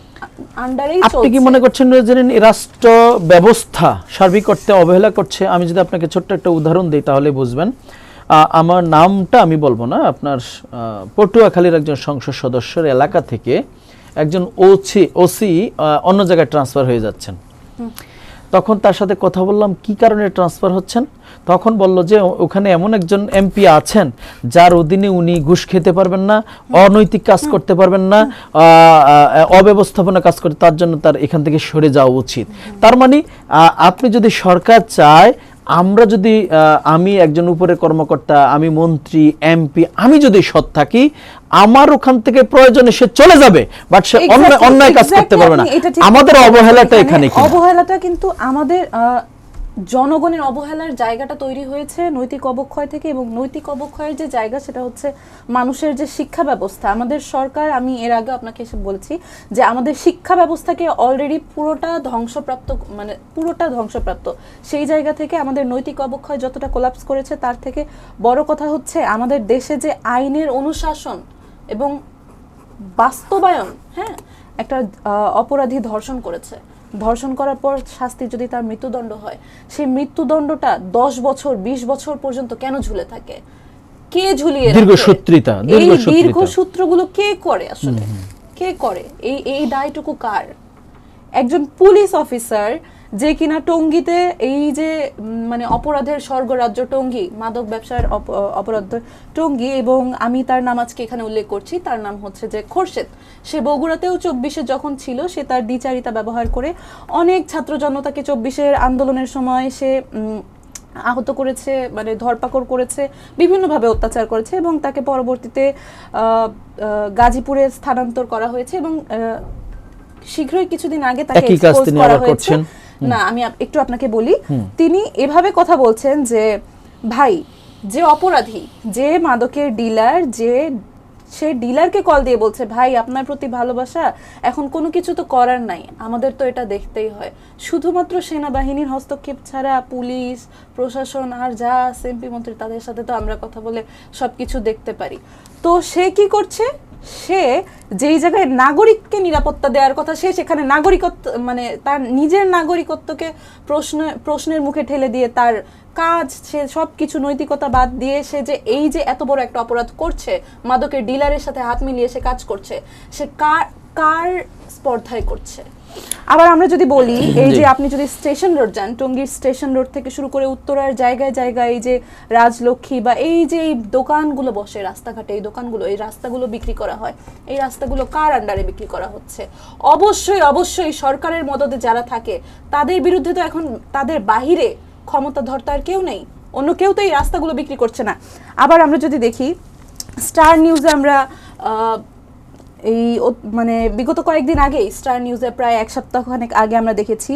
আন্ডারেই চলছে।
আপনি কি মনে করছেন যে রাষ্ট্র ব্যবস্থা সার্বিক অর্থে অবহেলা করছে? আমি যদি আপনাকে ছোট্ট একটা উদাহরণ দিই তাহলে বুঝবেন। আমার নামটা আমি বলবো না, আপনার পটুয়াখালীর একজন সংসদ সদস্যের এলাকা থেকে একজন ওসি অন্য জায়গায় ট্রান্সফার হয়ে যাচ্ছেন। তখন তার সাথে কথা বললাম, কি কারণে ট্রান্সফার হচ্ছেন? তখন বলল যে ওখানে এমন একজন এমপি আছেন যার অধীনে উনি ঘুষ খেতে পারবেন না, অনৈতিক কাজ করতে পারবেন না, অব্যবস্থাপনা কাজ করতে, তার জন্য তার এখান থেকে সরে যাওয়া উচিত। তার মানে আপনি যদি সরকার চায়, আমরা যদি আমি একজন উপরে কর্মকর্তা, আমি মন্ত্রী, এমপি, আমি যদি সৎ থাকি, আমার ওখান থেকে প্রয়োজনে সে চলে যাবে, বাট সে অন্যায় কাজ করতে পারবে না। আমাদের অবহেলাটা এখানে কি?
অবহেলাটা কিন্তু আমাদের জনগণের অবহেলার জায়গাটা তৈরি হয়েছে নৈতিক অবক্ষয় থেকে, এবং নৈতিক অবক্ষয়ের যে জায়গা সেটা হচ্ছে মানুষের যে শিক্ষা ব্যবস্থা। আমাদের সরকার, আমি এর আগে আপনাকে এসে বলেছি যে আমাদের শিক্ষা ব্যবস্থাকে অলরেডি পুরোটা ধ্বংসপ্রাপ্ত। সেই জায়গা থেকে আমাদের নৈতিক অবক্ষয় যতটা কোলাপস করেছে, তার থেকে বড় কথা হচ্ছে আমাদের দেশে যে আইনের অনুশাসন এবং বাস্তবায়ন, হ্যাঁ, একটা অপরাধী ধর্ষণ করেছে, ধর্ষণ করার পর শাস্তি যদি তার মৃত্যুদণ্ড হয়, সেই মৃত্যুদণ্ডটা 10 বছর 20 বছর পর্যন্ত কেন ঝুলে থাকে? কে ঝুলিয়ে রাখে? দীর্ঘ সূত্রগুলো কে করে? আসলে কে করে? এই দায়টুকু কার? একজন পুলিশ অফিসার যে কিনা টঙ্গীতে এই যে মানে অপরাধের স্বর্গরাজ্য টঙ্গী, মাদক ব্যবসার অপরাধ টঙ্গী, এবং আমি তার নাম আজকে এখানে উল্লেখ করছি, তার নাম হচ্ছে যে খোরশেদ। সে বগুড়াতেও 24-এ যখন ছিল, সে তার দ্বিচারিতা ব্যবহার করে অনেক ছাত্র জনতাকে 24-এর আন্দোলনের সময় সে আহত করেছে, মানে ধরপাকড় করেছে, বিভিন্নভাবে অত্যাচার করেছে, এবং তাকে পরবর্তীতে গাজীপুরে স্থানান্তর করা হয়েছে, এবং শীঘ্রই কিছুদিন আগে তাকে এক্সপোজ করা হয়েছে। না, আমি একটু আপনাকে বলি, তিনি এভাবে কথা বলছেন যে ভাই, যে অপরাধী, যে মাদকের ডিলার, সে ডিলারকে কল দিয়ে বলছে, ভাই আপনার প্রতি ভালোবাসা, এখন কোনো কিছু তো করার নাই, আমাদের তো এটা দেখতেই হয়। শুধুমাত্র সেনাবাহিনীর হস্তক্ষেপ ছাড়া পুলিশ প্রশাসন আর যা এমপি মন্ত্রী, তাদের সাথে তো আমরা কথা বলে সবকিছু দেখতে পারি। তো সে কি করছে? সে যেই জায়গায় নাগরিককে নিরাপত্তা দেওয়ার কথা, সে সেখানে নাগরিকত্ব, মানে তার নিজের নাগরিকত্বকে প্রশ্নের মুখে ঠেলে দিয়ে তার কাজ, সে সবকিছু নৈতিকতা বাদ দিয়ে সে যে এই যে এত বড় একটা অপরাধ করছে, মাদকের ডিলারের সাথে হাত মিলিয়ে সে কাজ করছে, সে কার স্পর্ধায় করছে? আবার আমরা যদি বলি, এই যে আপনি যদি স্টেশন রোড যান, টঙ্গীর স্টেশন রোড থেকে শুরু করে উত্তরার জায়গায় জায়গায় এই যে রাজলক্ষ্মী বা এই যে এই দোকানগুলো বসে রাস্তাঘাটে, এই দোকানগুলো, এই রাস্তাগুলো বিক্রি করা হয়, এই রাস্তাগুলো কার আন্ডারে বিক্রি করা হচ্ছে? অবশ্যই সরকারের মদদে যারা থাকে তাদের বিরুদ্ধে তো এখন তাদের বাহিরে ক্ষমতাধর তার কেউ নেই, অন্য কেউ তো এই রাস্তাগুলো বিক্রি করছে না। আবার আমরা যদি দেখি স্টার নিউজে, আমরা এই মানে বিগত কয়েকদিন আগে স্টার নিউজে প্রায় 1 সপ্তাহখানেক আগে আমরা দেখেছি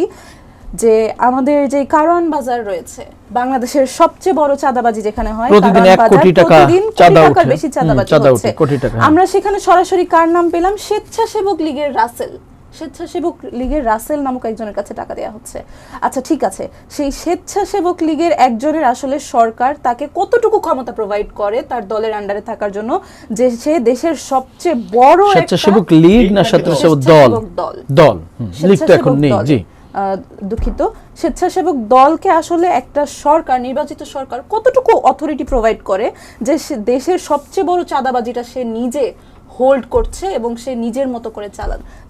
যে আমাদের যে কারওয়ান বাজার রয়েছে, বাংলাদেশের সবচেয়ে বড় চাঁদাবাজি যেখানে হয়,
প্রতিদিন 1 কোটি টাকার
বেশি চাঁদাবাজি হচ্ছে। আমরা সেখানে সরাসরি কার নাম পেলাম? স্বেচ্ছাসেবক লীগের রাসেল নামক একজনের কাছে টাকা দেওয়া হচ্ছে। আচ্ছা ঠিক আছে, সেই স্বেচ্ছাসেবক লীগের একজনের আসলে সরকার তাকে কতটুকু ক্ষমতা প্রোভাইড করে তার দলের আন্ডারে থাকার জন্য, যে সে দেশের সবচেয়ে বড়
স্বেচ্ছাসেবক লীগ না স্বেচ্ছাসেবক দল লিগটা এখন নেই, জি
দুঃখিত, স্বেচ্ছাসেবক দলকে আসলে একটা সরকার, নির্বাচিত সরকার কতটুকু অথরিটি প্রোভাইড করে যে দেশের সবচেয়ে বড় চাঁদাবাজিটা সে নিজে হোল্ড করছে এবং সে নিজের মতো করে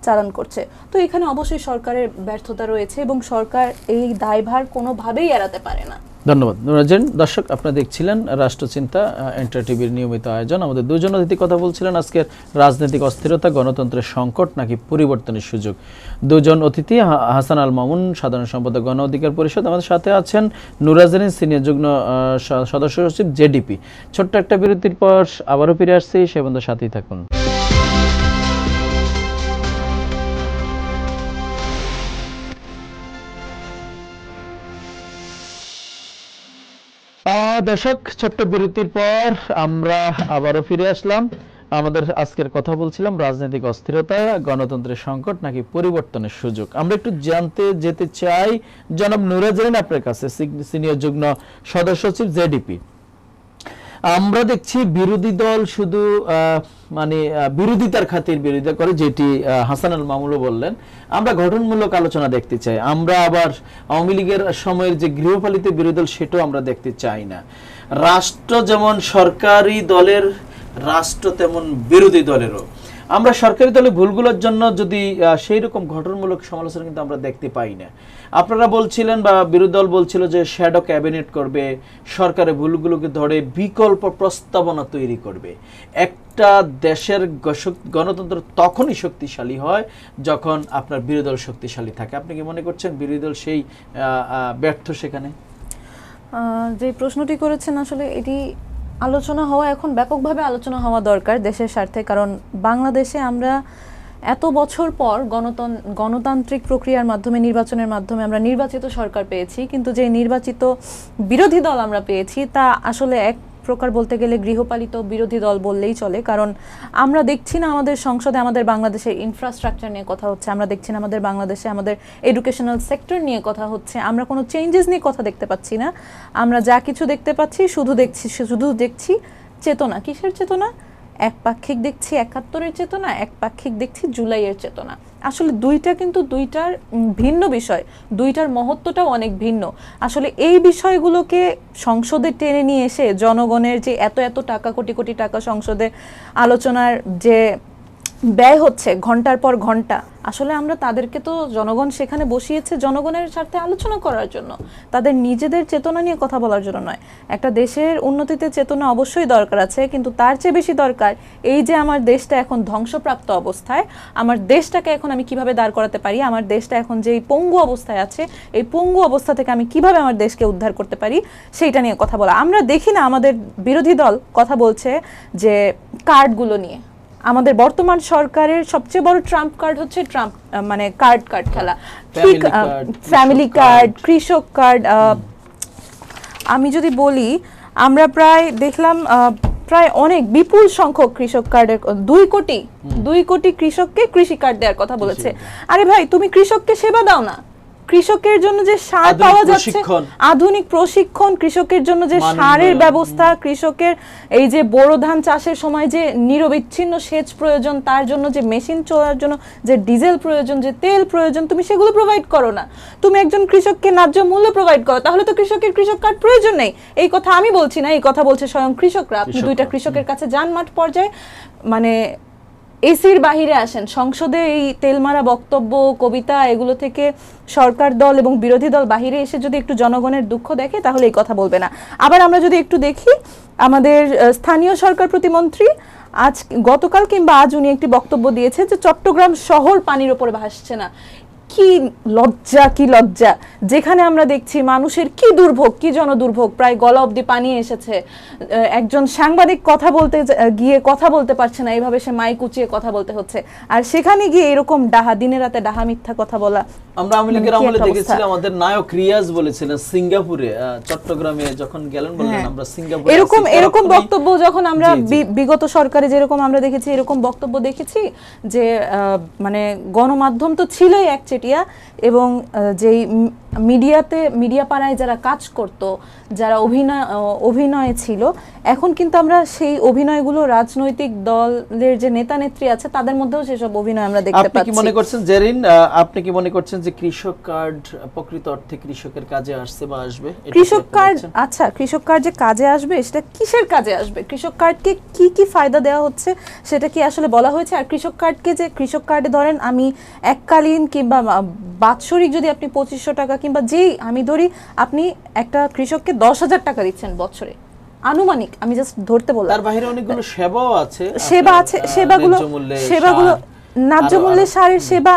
চালান করছে। তো এখানে অবশ্যই সরকারের ব্যর্থতা রয়েছে এবং সরকার এই দায়ভার কোনোভাবেই এড়াতে পারে না।
ধন্যবাদ নুরাজেন। দর্শক, আপনারা দেখছিলেন রাষ্ট্রচিন্তা এন্টার টিভির নিয়মিত আয়োজন। আমাদের দুজন অতিথি কথা বলছিলেন আজকের রাজনৈতিক অস্থিরতা, গণতন্ত্রের সংকট নাকি পরিবর্তনের সুযোগ। দুজন অতিথি হাসান আল মামুন, সাধারণ সম্পাদক, গণ অধিকার পরিষদ। আমাদের সাথে আছেন নুরাজেন, সিনিয়র যুগ্ম সদস্য সচিব, জেডিপি। ছোট্ট একটা বিরতির পর আবারও ফিরে আসছি, সে পর্যন্ত সাথেই থাকুন। দর্শক, ছোট্ট বিরতির পর আমরা আবারও ফিরে আসলাম। আমাদের আজকের কথা বলছিলাম রাজনৈতিক অস্থিরতা, গণতন্ত্রের সংকট নাকি পরিবর্তনের সুযোগ। আমরা একটু জানতে যেতে চাই জনাব নুরাজেন আপনার কাছে, সিনিয়র যুগ্ম সদস্য সচিব, জেডিপি। আমরা দেখছি বিরোধী দল শুধু বিরোধিতার খাতির বিরোধিতা করে, যেটি হাসান আল মামুনও বললেন। আমরা গঠনমূলক আলোচনা দেখতে চাই। আমরা আবার আওয়ামী লীগের সময়ের যে গৃহপালিত বিরোধী দল, সেটাও আমরা দেখতে চাই না। রাষ্ট্র যেমন সরকারি দলের রাষ্ট্র, তেমন বিরোধী দলেরও। আমরা সরকারি দলের ভুলগুলোর জন্য যদি সেই রকম গঠনমূলক সমালোচনা কিন্তু আমরা দেখতে পাই না। আপনারা বলছিলেন বা বিরোধী দল বলছিল যে শ্যাডো ক্যাবিনেট করবে, সরকারের ভুলগুলোকে ধরে বিকল্প প্রস্তাবনা তৈরি করবে। একটা দেশের গণতন্ত্র তখনই শক্তিশালী হয় যখন আপনার বিরোধী দল শক্তিশালী থাকে। আপনি কি মনে করছেন বিরোধী দল সেই ব্যর্থ সেখানে?
যে প্রশ্নটি করেছেন, আসলে এটি আলোচনা হওয়া, এখন ব্যাপকভাবে আলোচনা হওয়া দরকার দেশের স্বার্থে। কারণ বাংলাদেশে আমরা এত বছর পর গণতান্ত্রিক প্রক্রিয়ার মাধ্যমে, নির্বাচনের মাধ্যমে আমরা নির্বাচিত সরকার পেয়েছি, কিন্তু যে নির্বাচিত বিরোধী দল আমরা পেয়েছি তা আসলে এক প্রকার বলতে গেলে গৃহপালিত বিরোধী দল বললেই চলে। কারণ আমরা দেখছি না আমাদের সংসদে আমাদের বাংলাদেশের ইনফ্রাস্ট্রাকচার নিয়ে কথা হচ্ছে, আমরা দেখছি না আমাদের বাংলাদেশে আমাদের এডুকেশনাল সেক্টর নিয়ে কথা হচ্ছে, আমরা কোনো চেঞ্জেস নিয়ে কথা দেখতে পাচ্ছি না। আমরা যা কিছু দেখতে পাচ্ছি শুধু দেখছি চেতনা। কিসের চেতনা? একপাক্ষিক দেখছি ৭১-এর চেতনা, একপাক্ষিক দেখছি জুলাইয়ের চেতনা। আসলে দুইটা কিন্তু দুইটার ভিন্ন বিষয়, দুইটার মহত্বটাও অনেক ভিন্ন। আসলে এই বিষয়গুলোকে সংসদে টেনে নিয়ে এসে জনগণের যে এত টাকা, কোটি কোটি টাকা সংসদে আলোচনার যে ব্যয় হচ্ছে ঘন্টার পর ঘন্টা, আসলে আমরা তাদেরকে তো জনগণ সেখানে বসিয়েছে জনগণের স্বার্থে আলোচনা করার জন্য, তাদের নিজেদের চেতনা নিয়ে কথা বলার জন্য নয়। একটা দেশের উন্নতিতে চেতনা অবশ্যই দরকার আছে, কিন্তু তার চেয়ে বেশি দরকার এই যে আমার দেশটা এখন ধ্বংসপ্রাপ্ত অবস্থায়, আমার দেশটাকে এখন আমি কিভাবে দাঁড় করাতে পারি, আমার দেশটা এখন যেই পঙ্গু অবস্থায় আছে, এই পঙ্গু অবস্থা থেকে আমি কিভাবে আমার দেশকে উদ্ধার করতে পারি, সেইটা নিয়ে কথা বলা। আমরা দেখি না আমাদের বিরোধী দল কথা বলছে যে কার্ডগুলো নিয়ে। আমাদের বর্তমান সরকারের সবচেয়ে বড় ট্রাম্প কার্ড হচ্ছে কার্ড খেলা, ঠিক? ফ্যামিলি কার্ড, কৃষক কার্ড। আমি যদি বলি, আমরা প্রায় দেখলাম প্রায় অনেক বিপুল সংখ্যক কৃষক কার্ডের 2 কোটি কৃষককে কৃষি কার্ড দেওয়ার কথা বলেছে। আরে ভাই, তুমি কৃষককে সেবা দাও না, কৃষকের জন্য যে সার পাওয়া যাচ্ছে, আধুনিক প্রশিক্ষণ, কৃষকের জন্য যে সারের ব্যবস্থা, কৃষকের এই যে বোরো ধান চাষের সময় যে নিরবিচ্ছিন্ন সেচ প্রয়োজন, তার জন্য যে মেশিন চলার জন্য যে ডিজেল প্রয়োজন, যে তেল প্রয়োজন, তুমি সেগুলো প্রোভাইড করো না। তুমি একজন কৃষককে ন্যায্য মূল্য প্রোভাইড করো, তাহলে তো কৃষকের কৃষক কার্ড প্রয়োজন নেই। এই কথা আমি বলছি না, এই কথা বলছে স্বয়ং কৃষকরা। আপনি 2টা কৃষকের কাছে যান মাঠ পর্যায়ে, এসির বাহিরে আসেন, সংসদে এই তেলমারা বক্তব্য, কবিতা, এগুলো থেকে সরকার দল এবং বিরোধী দল বাহিরে এসে যদি একটু জনগণের দুঃখ দেখে, তাহলে এই কথা বলবে না। আবার আমরা যদি একটু দেখি, আমাদের স্থানীয় সরকার প্রতিমন্ত্রী গতকাল কিংবা আজ উনি একটি বক্তব্য দিয়েছে যে চট্টগ্রাম শহর পানির ওপরে ভাসছে না। কি লজ্জা, যেখানে আমরা দেখছি মানুষের কি দুর্ভোগ, কি জনদুর্ভোগ, প্রায় গলা অবধি পানি এসেছে। একজন সাংবাদিক কথা বলতে গিয়ে কথা বলতে পারছে না, এইভাবে সে মাইক উঁচিয়ে কথা বলতে হচ্ছে। আর সেখানে গিয়ে এরকম দিনে রাতে মিথ্যা কথা বলা।
আমরা আওয়ামী লীগের আমলে দেখেছিলাম, আমাদের নায়ক রিয়াজ বলেছিলেন সিঙ্গাপুরে, চট্টগ্রামে যখন গেলেন বললেন আমরা সিঙ্গাপুরে।
এরকম বক্তব্য যখন আমরা বিগত সরকারে যেরকম আমরা দেখেছি, এরকম বক্তব্য দেখেছি যে গণমাধ্যম তো ছিলই একচেটিয়া, এবং যেই মিডিয়া পাড়ায় যারা কাজ করত, যারা অভিনয়ে ছিল, এখন কিন্তু আমরা সেই অভিনয়গুলো রাজনৈতিক দলের যে নেতা নেত্রী আছে তাদের মধ্যেও সেসব অভিনয় আমরা দেখতে পাচ্ছি।
আপনি কি মনে করছেন জেরিন, আপনি কি মনে করছেন যে কৃষক কার্ড প্রকৃত অর্থে কৃষকের কাজে আসছে বা আসবে?
কৃষক কার্ড যে কাজে আসবে, সেটা কিসের কাজে আসবে? কৃষক কার্ডকে কি ফায়দা দেওয়া হচ্ছে সেটা কি আসলে বলা হয়েছে? আর কৃষক কার্ডে ধরেন আমি এককালীন কিংবা বাৎসরিক যদি আপনি 2500 টাকা কিংবা যেই আমি ধরি আপনি একটা কৃষককে 10,000 টাকা দিচ্ছেন বছরে, আনুমানিক আমি জাস্ট ধরতে বললাম,
তার বাইরে অনেকগুলো সেবাও আছে,
সেবা আছে, সেবাগুলো ন্যায্য মূল্যে সারের সেবা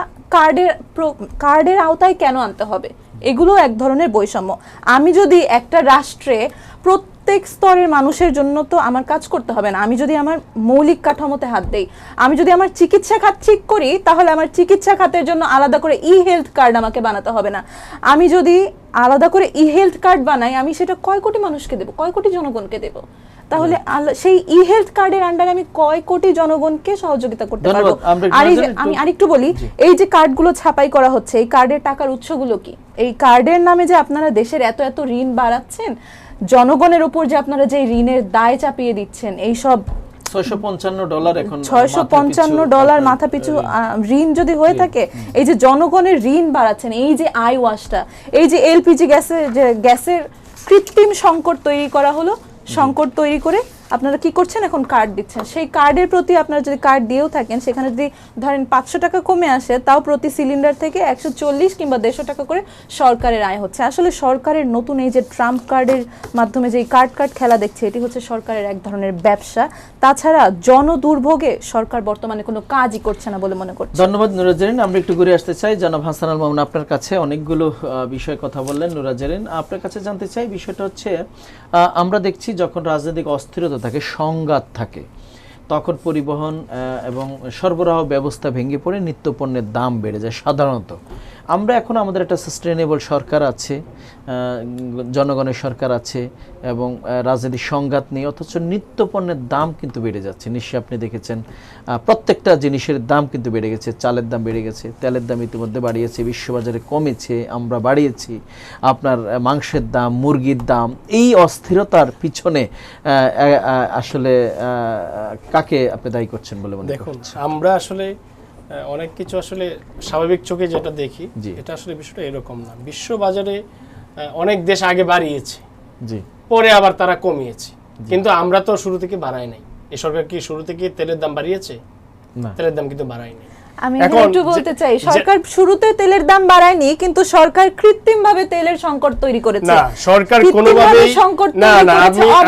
কার্ডের আওতায় কেন আনতে হবে? এগুলো এক ধরনের বৈষম্য। আমি যদি একটা রাষ্ট্রে প্রত্যেক স্তরের মানুষের জন্য তো আমার কাজ করতে হবে না, আমি যদি আমার মৌলিক কাঠামোতে হাত দেই, আমি যদি আমার চিকিৎসা খাত ঠিক করি, তাহলে আমার চিকিৎসা খাতের জন্য আলাদা করে হেলথ কার্ড আমাকে বানাতে হবে না। আমি যদি আলাদা করে হেলথ কার্ড বানাই, আমি সেটা কয় কোটি মানুষকে দেব, কয় কোটি জনগণকে দেব? তাহলে সেই হেলথ কার্ডের আন্ডারে আমি কয় কোটি জনগণকে সহযোগিতা করতে পারবো? আর আমি আরেকটু বলি, এই যে কার্ডগুলো ছাপাই করা হচ্ছে, এই কার্ডের টাকার উৎসগুলো কি? এই কার্ডের নামে যে আপনারা দেশের এত এত ঋণ বাড়াচ্ছেন, জনগণের উপর যে আপনারা যে ঋণের দায় চাপিয়ে দিচ্ছেন, এই সব
$655 এখন
$655 মাথা পিছু ঋণ যদি হয়ে থাকে, এই যে জনগণের ঋণ বাড়াচ্ছেন, এই যে আই ওয়াশটা, এই যে এলপিজি গ্যাসের কৃত্রিম সংকট তৈরি করা হলো, সংকট তৈরি করে আপনারা কি করছেন, এখন কার্ড দিচ্ছেন। সেই কার্ডের প্রতি আপনারা যদি কার্ড দিয়েও থাকেন, সেখানে যদি ধরেন 500 টাকা কমে আসে, তাও প্রতি সিলিন্ডার থেকে 140 কিংবা 150 টাকা করে সরকারের আয় হচ্ছে। আসলে সরকারের নতুন এই যে ট্রাম্প কার্ডের মাধ্যমে যে কার্ড খেলা দেখছে, এটি হচ্ছে সরকারের এক ধরনের ব্যবসা। তাছাড়া জনদুর্ভোগে সরকার বর্তমানে কোনো কাজই করছে না বলে মনে করছে।
ধন্যবাদ নুরা জেরিন। আমরা একটু ঘুরে আসতে চাই জনাব হাসান আল মামুন, আপনার কাছে অনেকগুলো বিষয়ে কথা বললেন নুরা জেরিন, আপনার কাছে জানতে চাই বিষয়টা হচ্ছে আমরা দেখছি যখন রাজনৈতিক অস্থিরতা থাকে, সংঘাত থাকে, তখন পরিবহন এবং সরবরাহ ব্যবস্থা ভেঙে পড়ে নিত্যপণ্যের দাম বেড়ে যায়। সাধারণত আমরা এখন আমাদের একটা সাস্টেনেবল সরকার আছে, জনগণের সরকার আছে এবং রাজনৈতিক সংঘাত নেই, অথচ নিত্যপণ্যের দাম কিন্তু বেড়ে যাচ্ছে। নিশ্চয়ই আপনি দেখেছেন প্রত্যেকটা জিনিসের দাম কিন্তু বেড়ে গেছে। চালের দাম বেড়ে গেছে, তেলের দাম ইতিমধ্যে বাড়িয়েছে, বিশ্ববাজারে কমেছে, আমরা বাড়িয়েছি। আপনার মাংসের দাম, মুরগির দাম, এই অস্থিরতার পিছনে আসলে কাকে আপনি দায়ী করছেন বলে মনে
দেখুন, আমরা আসলে অনেক কিছু আসলে স্বাভাবিক চোখে যেটা দেখি, এটা আসলে বিষয়টা এরকম না। বিশ্ববাজারে অনেক দেশ আগে বাড়িয়েছে, পরে আবার তারা কমিয়েছে, কিন্তু আমরা তো শুরু থেকে বাড়াই নাই। এই সরকার কি শুরু থেকে তেলের দাম বাড়িয়েছে? তেলের দাম কিন্তু বাড়ায়নি।
আমি একটু বলতে চাই, সরকার শুরুতে তেলের দাম বাড়ায়নি, কিন্তু সরকার কৃত্রিমভাবে তেলের সংকট তৈরি করেছে।
না, সরকার কোনোভাবেই না।